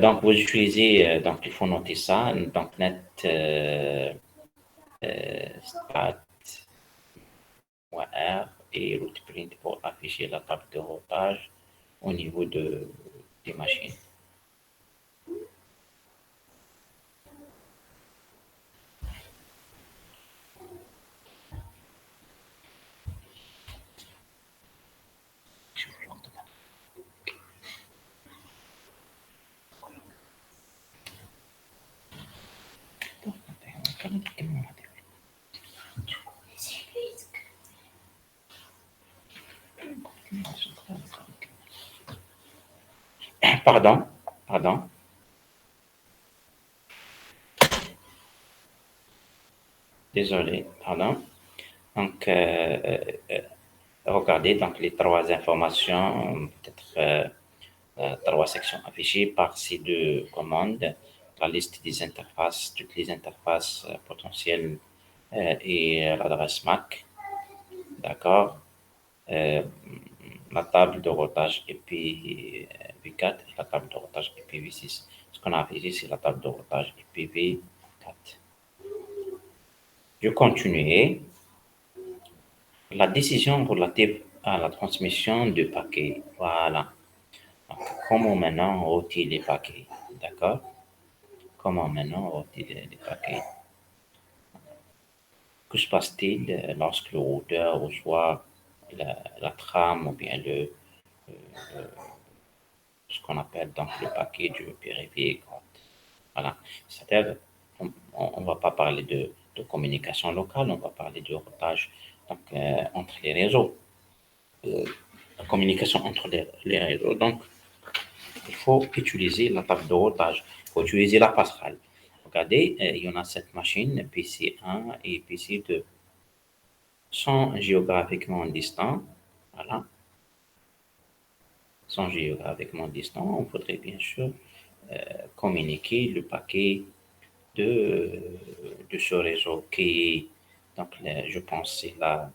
Donc, vous utilisez, donc il faut noter ça, donc net stat .r et rootprint pour afficher la table de routage au niveau des machines. Pardon, pardon. Désolé, pardon. Donc, regardez donc les trois informations, peut-être trois sections affichées par ces deux commandes, la liste des interfaces, toutes les interfaces potentielles et l'adresse MAC, d'accord. Euh, la table de routage IPv4 et la table de routage IPv6. Ce qu'on a affiché, c'est la table de routage IPv4. Je continue. La décision relative à la transmission de paquets. Voilà. Donc, comment maintenant router les paquets? D'accord? Comment maintenant router les paquets? Que se passe-t-il lorsque le routeur reçoit la trame ou bien ce qu'on appelle donc le paquet du périphérique? Voilà. C'est-à-dire, on ne va pas parler de communication locale, on va parler de routage donc, entre les réseaux. La communication entre les réseaux. Donc, il faut utiliser la table de routage. Il faut utiliser la passerelle. Regardez, il y en a cette machine, PC1 et PC2, sont géographiquement distants. Voilà, sont géographiquement distants. On faudrait bien sûr communiquer le paquet de ce réseau qui, donc, je pense, c'est la-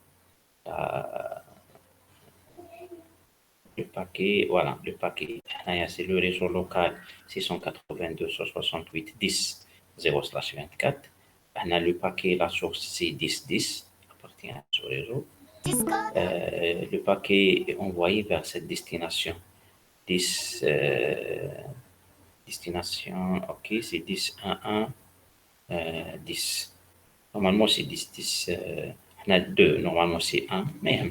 le paquet, voilà, le paquet. C'est le réseau local 682.68.10.0/24. On a le paquet, la source, c'est 10.10, appartient à ce réseau. Le paquet est envoyé vers cette destination. 10, destination, ok, c'est 10.1.1, 10. Normalement, c'est 10.10. On a deux, normalement, c'est 1, mais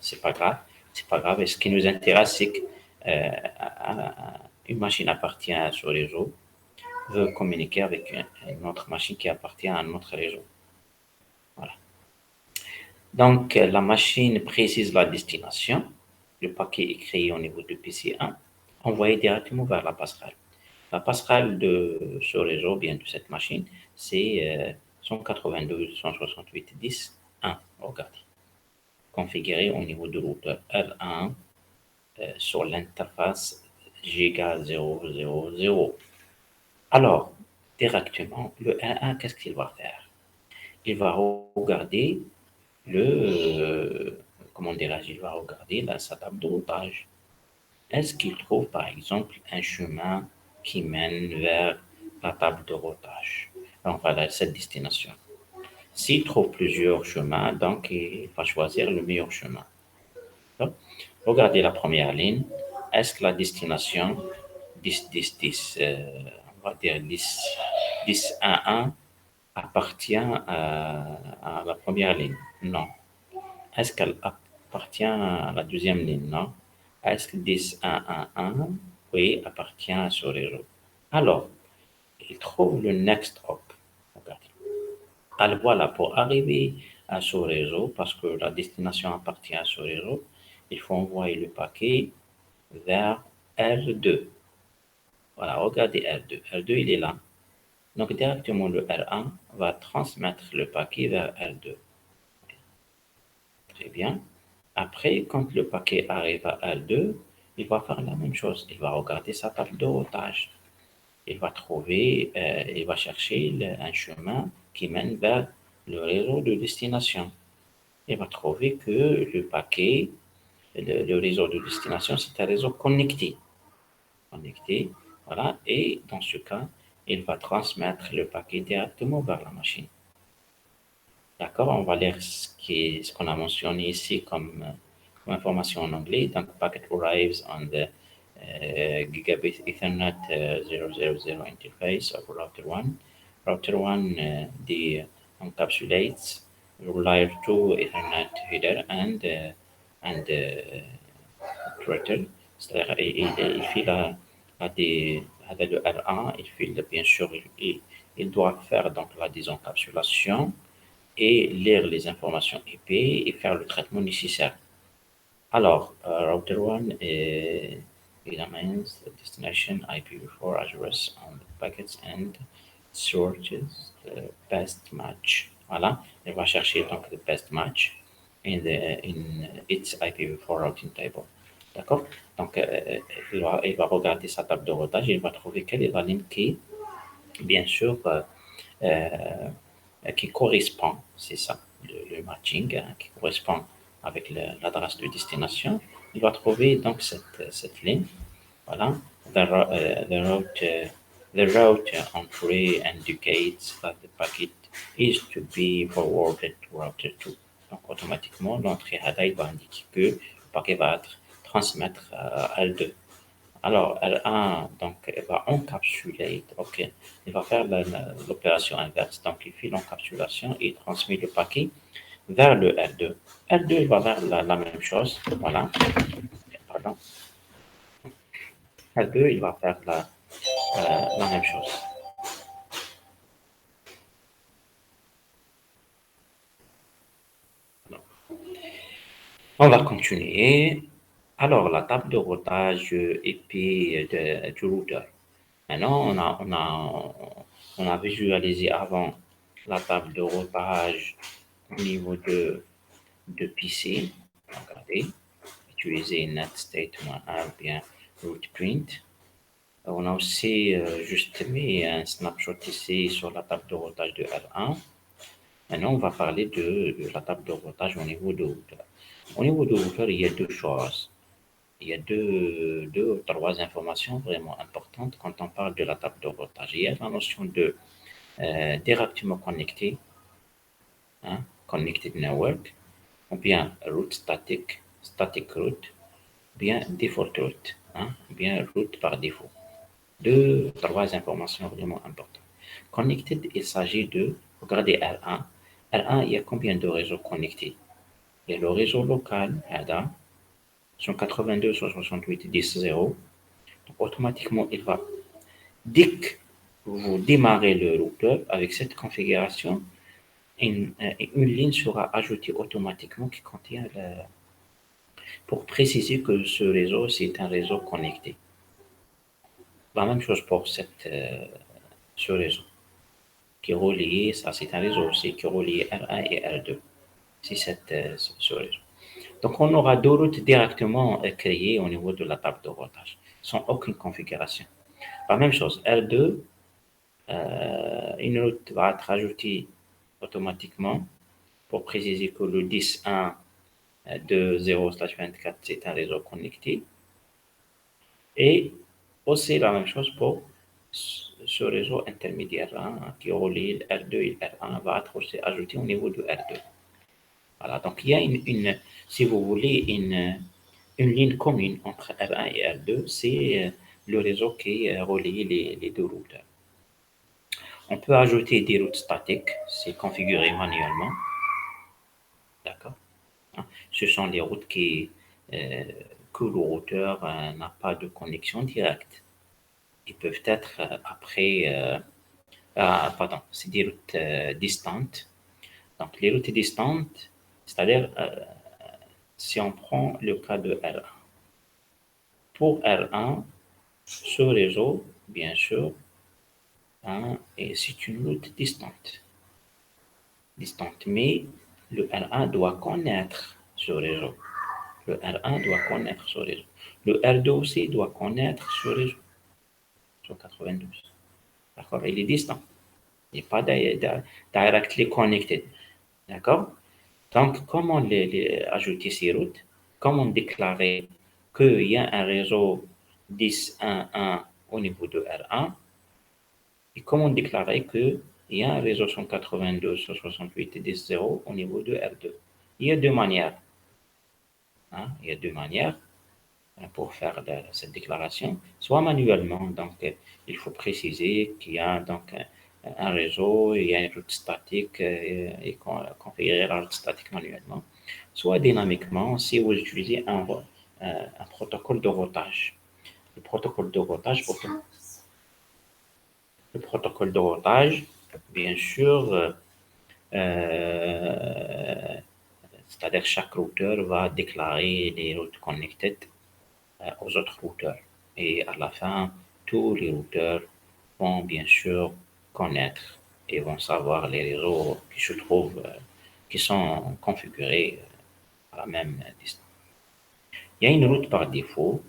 c'est pas grave. C'est pas grave. Et ce qui nous intéresse, c'est qu'une machine appartient à ce réseau, veut communiquer avec une autre machine qui appartient à un autre réseau. Voilà. Donc, la machine précise la destination. Le paquet est créé au niveau de PC1, envoyé directement vers la passerelle. La passerelle de ce réseau, bien de cette machine, c'est 192.168.10.1. Regardez. Configuré au niveau du routeur R1 sur l'interface Giga 000. Alors, directement, le R1, qu'est-ce qu'il va faire? Il va regarder comment dirais-je, il va regarder sa table de routage. Est-ce qu'il trouve par exemple un chemin qui mène vers la table de routage, donc voilà cette destination? S'il trouve plusieurs chemins, donc il va choisir le meilleur chemin. Donc, regardez la première ligne. Est-ce que la destination 10, 10, 10, on va dire 10, 10, 1, 1 appartient à la première ligne? Non. Est-ce qu'elle appartient à la deuxième ligne? Non. Est-ce que 10, 1, 1, 1, oui, appartient à ce réseau? Alors, il trouve le next hop. Regardez. Alors voilà, pour arriver à ce réseau, parce que la destination appartient à ce réseau, il faut envoyer le paquet vers R2. Voilà, regardez R2. R2, il est là. Donc, directement, le R1 va transmettre le paquet vers R2. Très bien. Après, quand le paquet arrive à R2, il va faire la même chose. Il va regarder sa table de routage. Il va trouver, il va chercher un chemin qui mène vers le réseau de destination. Il va trouver que le paquet le réseau de destination, c'est un réseau connecté. Connecté, voilà. Et dans ce cas, il va transmettre le paquet directement vers la machine. D'accord? On va lire ce qu'on a mentionné ici comme information en anglais. Donc, packet arrives on the gigabit Ethernet 000 interface of router 1. Router 1 encapsulates layer 2 Ethernet header and Twitter. C'est-à-dire, il fait le R1, il fait bien sûr, il doit faire donc la désencapsulation et lire les informations IP et faire le traitement nécessaire. Alors, router 1 examines the destination IPv4 address on the packets and searches the best match. Voilà, il va chercher donc the best match in its IPv4 routing table. D'accord? Donc, il va regarder sa table de routage, il va trouver quelle est la ligne qui, bien sûr, euh, qui correspond, c'est ça, le matching, hein, qui correspond avec l'adresse de destination. Il va trouver donc cette ligne. Voilà. The route entry indicates that the packet is to be forwarded to router 2. Donc, automatiquement, l'entrée header va indiquer que le paquet va être transmettre à L2. Alors, L1, donc, elle va encapsuler, ok, il va faire l'opération inverse, donc il fait l'encapsulation et il transmet le paquet vers le R2. R2, il va faire la même chose, voilà, pardon. R2, il va faire la même chose. On va continuer. Alors, la table de routage IP du routeur. Maintenant, on a visualisé avant la table de routage au niveau de PC. Regardez, utiliser NetState-1 ou bien rootprint. On a aussi juste mis un snapshot ici sur la table de routage de R1. Maintenant, on va parler de la table de routage au niveau de routeur. Au niveau de routeur, il y a deux choses. Il y a deux ou trois informations vraiment importantes quand on parle de la table de routage. Il y a la notion de directement connecté, hein, connected network, ou bien route static, static route, ou bien default route, hein, ou bien route par défaut. Deux, trois informations vraiment importantes. Connected, il s'agit de, regardez R1. R1, il y a combien de réseaux connectés? Il y a le réseau local, ADA, 192.168.10.0. Donc, automatiquement, il va, dès que vous démarrez le routeur avec cette configuration, une ligne sera ajoutée automatiquement qui contient pour préciser que ce réseau, c'est un réseau connecté. La même chose pour ce réseau qui est relié, ça c'est un réseau aussi qui est relié R1 et R2. C'est ce réseau. Donc on aura deux routes directement créées au niveau de la table de routage, sans aucune configuration. La même chose, R2, une route va être ajoutée automatiquement pour préciser que le 10.1 de 0/24, c'est un réseau connecté. Et aussi la même chose pour ce réseau intermédiaire hein, qui relie R2 et R1 va être aussi ajouté au niveau de R2. Voilà, donc il y a si vous voulez, une ligne commune entre R1 et R2, c'est le réseau qui relie les deux routeurs. On peut ajouter des routes statiques, c'est configuré manuellement. D'accord? Hein. Ce sont les routes que le routeur n'a pas de connexion directe. Ils peuvent être pardon, c'est des routes distantes. Donc, les routes distantes, c'est-à-dire, si on prend le cas de R1. Pour R1, ce réseau, bien sûr, hein, c'est une route distante. Mais le R1 doit connaître ce réseau. Le R1 doit connaître ce réseau. Le R2 aussi doit connaître ce réseau. Sur 92. D'accord? Il est distant. Il n'est pas directly connected. D'accord? Donc, comment ajouter ces routes? comment déclarer qu'il y a un réseau 10.1.1 au niveau de R1 et comment déclarer qu'il y a un réseau 192.168.10.0 au niveau de R2. Il y a deux manières. Il y a deux manières pour faire cette déclaration, soit manuellement, donc il faut préciser qu'il y a donc un réseau, il y a une route statique et configurer la route statique manuellement, soit dynamiquement si vous utilisez un protocole de routage. Le protocole de routage, le protocole de routage, bien sûr, c'est-à-dire chaque routeur va déclarer les routes connected aux autres routeurs. Et à la fin, tous les routeurs vont bien sûr connaître et vont savoir les réseaux qui se trouvent, qui sont configurés à la même distance. Il y a une route par défaut.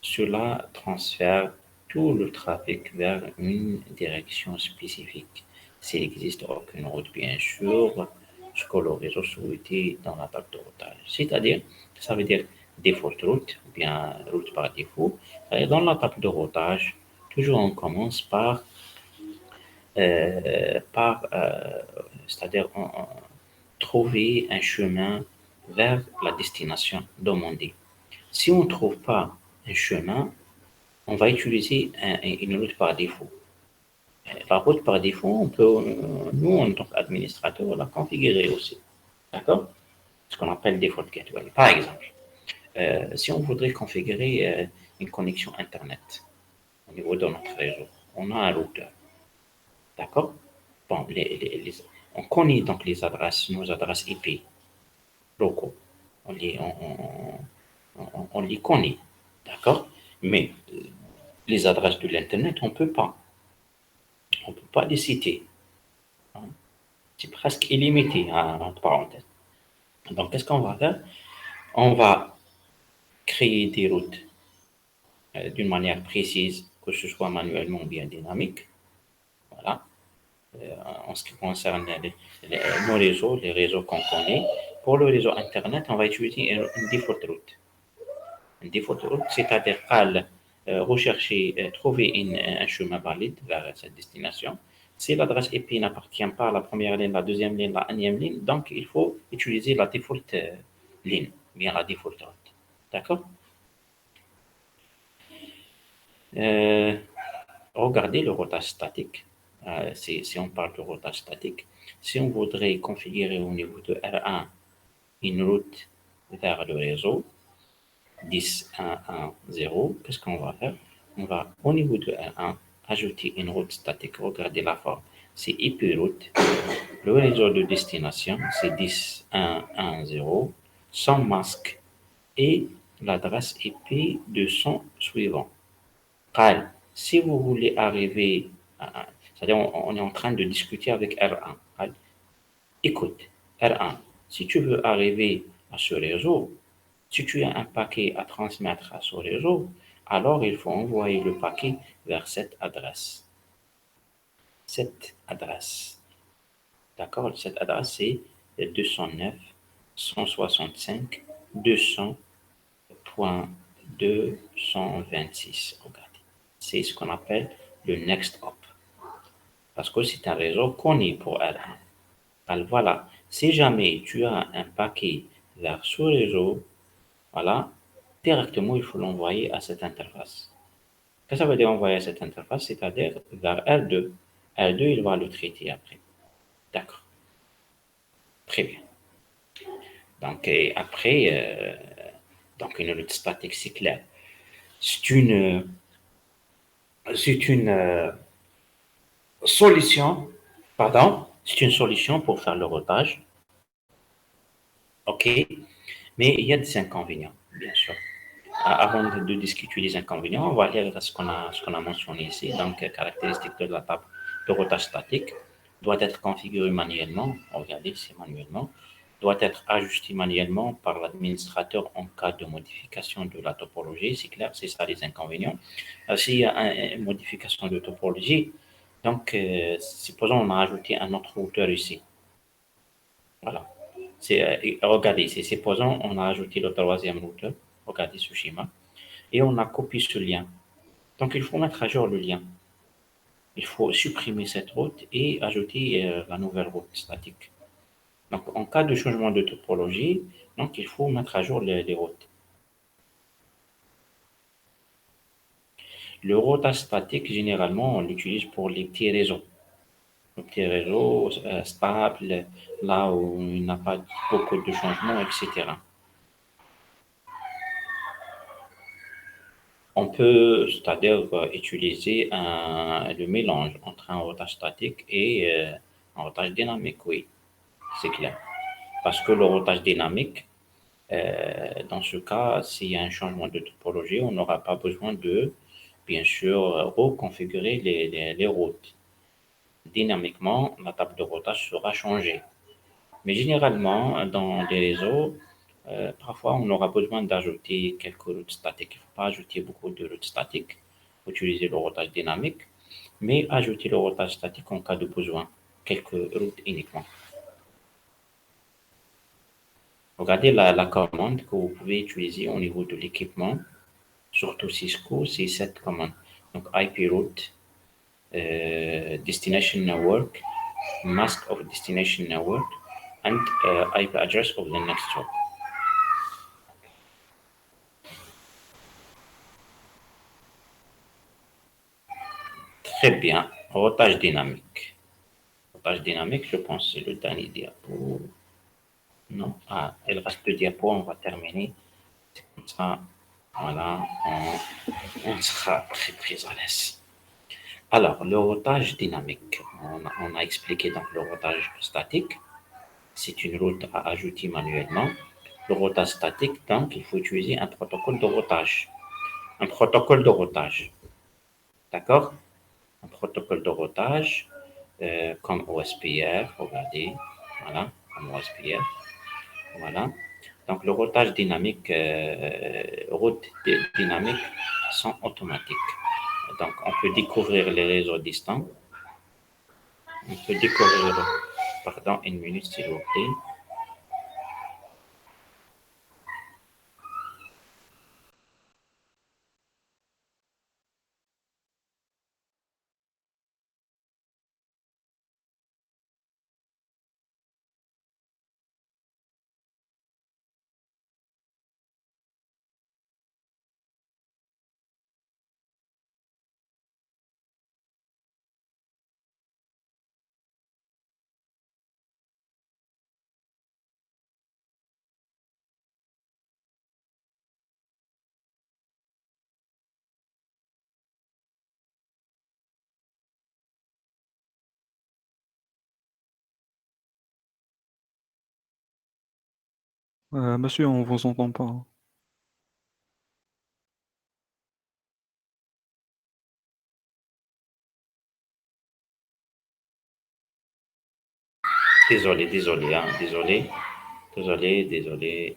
Cela transfère tout le trafic vers une direction spécifique. S'il n'existe aucune route, bien sûr, ce que le réseau souhaitait dans la table de routage. C'est-à-dire, ça veut dire default route, ou bien route par défaut. Et dans la table de routage, toujours on commence par c'est-à-dire trouver un chemin vers la destination demandée. Si on ne trouve pas un chemin, on va utiliser une route par défaut. La route par défaut, on peut, nous, en tant qu'administrateur, la configurer aussi. D'accord? Ce qu'on appelle default gateway. Par exemple, si on voudrait configurer une connexion Internet au niveau de notre réseau, on a un routeur. D'accord? Bon, on connaît donc les adresses, nos adresses IP locaux. On les, on les connaît. D'accord? Mais les adresses de l'Internet, on ne peut pas. On ne peut pas les citer. Hein. C'est presque illimité, hein, entre parenthèses. Donc, qu'est-ce qu'on va faire? On va créer des routes d'une manière précise, que ce soit manuellement ou bien dynamique. Voilà. En ce qui concerne nos réseaux, les réseaux qu'on connaît. Pour le réseau Internet, on va utiliser une default route. Une default route, c'est-à-dire rechercher, trouver un chemin valide vers cette destination. Si l'adresse IP n'appartient pas à la première ligne, la deuxième ligne, la énième ligne, donc il faut utiliser la default ligne, bien la default route. D'accord? Euh, Regardez le routage statique. Si on parle de routage statique, si on voudrait configurer au niveau de R1 une route vers le réseau 10.1.1.0, qu'est-ce qu'on va faire? On va, au niveau de R1, ajouter une route statique. Regardez la forme. C'est IP route. Le réseau de destination, c'est 10.1.1.0, sans masque et l'adresse IP de son suivant. Car si vous voulez arriver c'est-à-dire on est en train de discuter avec R1. Écoute, R1, si tu veux arriver à ce réseau, si tu as un paquet à transmettre à ce réseau, alors il faut envoyer le paquet vers cette adresse. Cette adresse. D'accord? Cette adresse, c'est 209.165.200.226. Regardez. C'est ce qu'on appelle le next hop. Parce que c'est un réseau connu pour R1. Alors voilà, si jamais tu as un paquet vers ce réseau, voilà, directement il faut l'envoyer à cette interface. Qu'est-ce que ça veut dire envoyer à cette interface? C'est-à-dire vers R2. R2, il va le traiter après. D'accord. Très bien. Donc, et après, donc une route statique, c'est clair. C'est une solution, pardon, c'est une solution pour faire le routage. OK, mais il y a des inconvénients, bien sûr. Avant de discuter des inconvénients, on va lire ce qu'on a mentionné ici. Donc, caractéristiques de la table de routage statique doit être configurée manuellement. Regardez, c'est manuellement. Doit être ajusté manuellement par l'administrateur en cas de modification de la topologie. C'est clair, c'est ça les inconvénients. S'il y a une modification de topologie, donc, supposons on a ajouté un autre routeur ici. Voilà. Regardez ici, supposons on a ajouté le troisième routeur, regardez ce schéma, et on a copié ce lien. Donc, il faut mettre à jour le lien. Il faut supprimer cette route et ajouter la nouvelle route statique. Donc, en cas de changement de topologie, donc, il faut mettre à jour les routes. Le routage statique, généralement, on l'utilise pour les petits réseaux. Les petits réseaux stables, là où il n'y a pas beaucoup de changements, etc. On peut, c'est-à-dire, utiliser le mélange entre un routage statique et un routage dynamique, oui, c'est clair. Parce que le routage dynamique, dans ce cas, s'il y a un changement de topologie, on n'aura pas besoin de, bien sûr, reconfigurer les routes. Dynamiquement, la table de routage sera changée. Mais généralement, dans des réseaux, parfois on aura besoin d'ajouter quelques routes statiques. Il ne faut pas ajouter beaucoup de routes statiques. Il faut utiliser le routage dynamique, mais ajouter le routage statique en cas de besoin. Quelques routes uniquement. Regardez la commande que vous pouvez utiliser au niveau de l'équipement. Surtout Cisco, c'est cette commande. Donc IP route, destination network, mask of destination network, and IP address of the next hop. Très bien. Routage dynamique. Routage dynamique, je pense que c'est le dernier diapo. Non, il reste deux diapos, on va terminer. Comme ça, voilà, on sera très très à l'aise. Alors, le routage dynamique, on a expliqué donc le routage statique. C'est une route à ajouter manuellement. Le routage statique, donc, il faut utiliser un protocole de routage. Un protocole de routage. D'accord? Un protocole de routage comme OSPF, regardez. Voilà, comme OSPF. Voilà. Donc, le routage dynamique, routes dynamiques sont automatiques. Donc, on peut découvrir les réseaux distants. On peut découvrir, pardon, une minute s'il vous plaît. Monsieur, on vous entend pas, hein. Désolé, désolé, hein, désolé, désolé, désolé.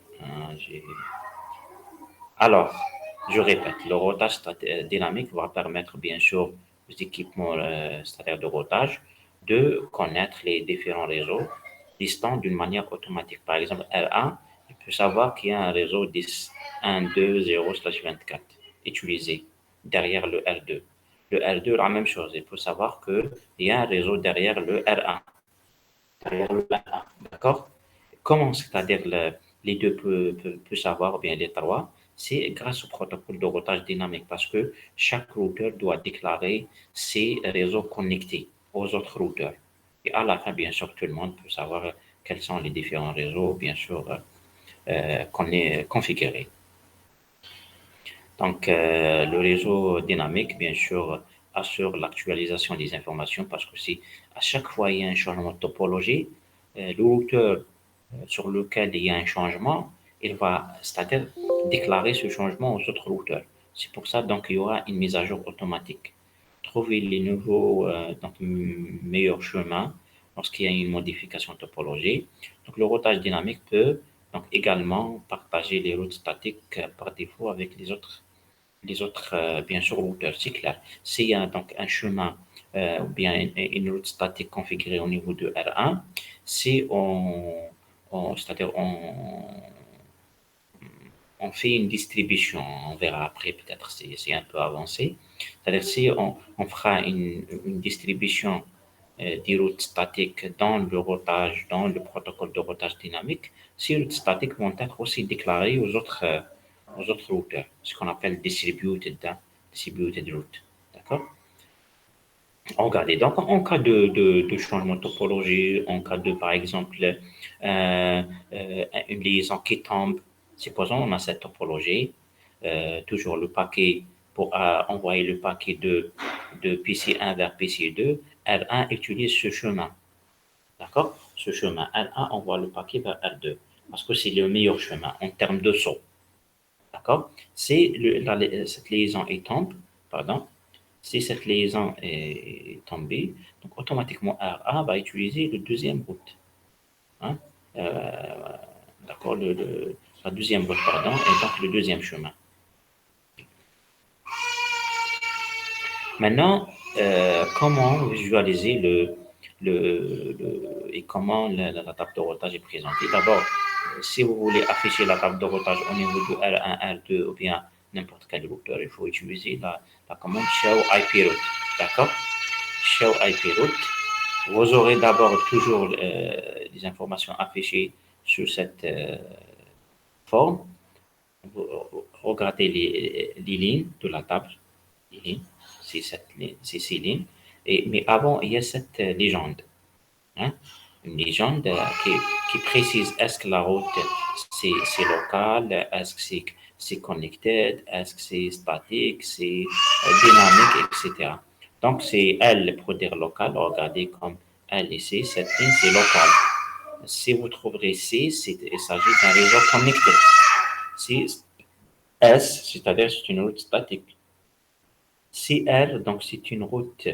Alors, je répète, le routage dynamique va permettre bien sûr aux équipements c'est-à-dire de routage de connaître les différents réseaux distants d'une manière automatique. Par exemple, R1, il peut savoir qu'il y a un réseau 10, 1, 2, 0/24 utilisé derrière le R2. Le R2, la même chose, il peut savoir qu'il y a un réseau derrière le R1. D'accord? Comment, c'est-à-dire les deux peuvent savoir, ou bien les trois, c'est grâce au protocole de routage dynamique parce que chaque routeur doit déclarer ses réseaux connectés aux autres routeurs. Et à la fin, bien sûr, tout le monde peut savoir quels sont les différents réseaux, bien sûr, qu'on est configuré. Donc, le réseau dynamique, bien sûr, assure l'actualisation des informations parce que si à chaque fois il y a un changement de topologie, le routeur sur lequel il y a un changement, il va, c'est-à-dire déclarer ce changement aux autres routeurs. C'est pour ça donc il y aura une mise à jour automatique. Trouver les nouveaux donc, meilleurs chemins lorsqu'il y a une modification topologie. Donc le routage dynamique peut donc également partager les routes statiques par défaut avec les autres, bien sûr, routeurs, c'est clair. S'il y a donc un chemin ou bien une route statique configurée au niveau de R1, si c'est-à-dire on fait une distribution, on verra après, peut-être c'est un peu avancé. C'est-à-dire si on fera une distribution des routes statiques dans le routage, dans le protocole de routage dynamique, ces routes statiques vont être aussi déclarées aux autres routeurs, ce qu'on appelle distributed route. D'accord? Regardez, donc en cas de changement de topologie, en cas de, par exemple, une liaison qui tombe, supposons on a cette topologie, toujours le paquet, pour envoyer le paquet de PC1 vers PC2, R1 utilise ce chemin, d'accord? Ce chemin R1 envoie le paquet vers R2, parce que c'est le meilleur chemin en termes de saut, d'accord? Si cette liaison est tombe, pardon, si cette liaison est tombée, donc automatiquement RA va utiliser le deuxième route. Hein? Euh, d'accord, la deuxième route, pardon, et donc le deuxième chemin. Maintenant, comment visualiser et comment la table de routage est présentée? D'abord, si vous voulez afficher la table de routage au niveau de R1, R2 ou bien n'importe quel routeur, il faut utiliser la commande show IP route. D'accord? Show IP route. Vous aurez d'abord toujours des informations affichées sur cette forme. Vous regardez les lignes de la table. Les lignes, c'est ces lignes. Mais avant, il y a cette légende. Hein? Une légende qui précise est-ce que la route c'est local, est-ce que c'est connected, est-ce que c'est statique, c'est dynamique, etc. Donc c'est L pour dire local, regardez comme L ici, cette ligne c'est local. Si vous trouverez C, il s'agit d'un réseau connecté. Si S, c'est-à-dire c'est une route statique. Si R, donc c'est une route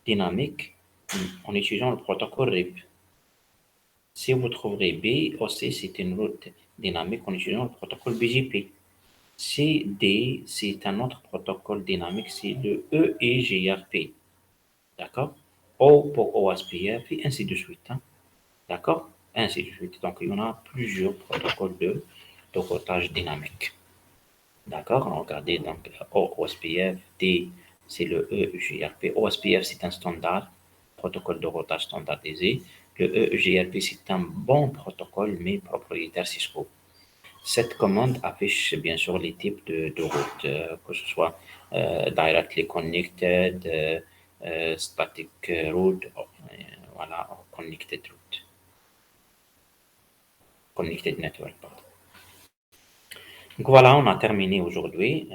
dynamique en utilisant le protocole RIP. Si vous trouverez B, aussi c'est une route dynamique en utilisant le protocole BGP. Si D, c'est un autre protocole dynamique, c'est le EIGRP. D'accord? O pour OSPF et ainsi de suite. Hein. D'accord? Ainsi de suite. Donc, il y en a plusieurs protocoles de routage dynamique. D'accord? Regardez, donc, OSPF, D, c'est le EIGRP. OSPF, c'est un standard, protocole de routage standardisé. Le EIGRP, c'est un bon protocole, mais propriétaire Cisco. Cette commande affiche bien sûr les types de routes, que ce soit directly connected, static route, voilà, connected route, connected network, pardon. Donc voilà, on a terminé aujourd'hui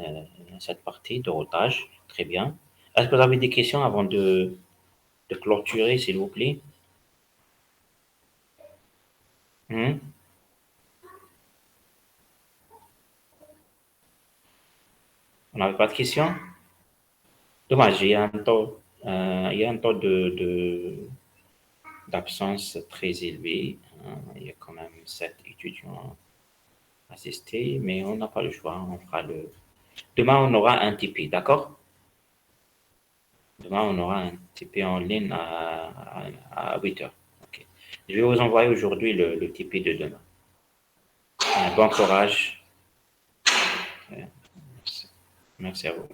cette partie de routage. Très bien. Est-ce que vous avez des questions avant de clôturer, s'il vous plaît? Hmm? On n'avait pas de questions? Dommage, il y a un taux d'absence très élevé. Hein. Il y a quand même 7 étudiants assistés, mais on n'a pas le choix. On fera Demain, on aura un TP, d'accord? Demain, on aura un TP en ligne à 8 heures. Ok. Je vais vous envoyer aujourd'hui le TP de demain. Bon courage. Merci à vous.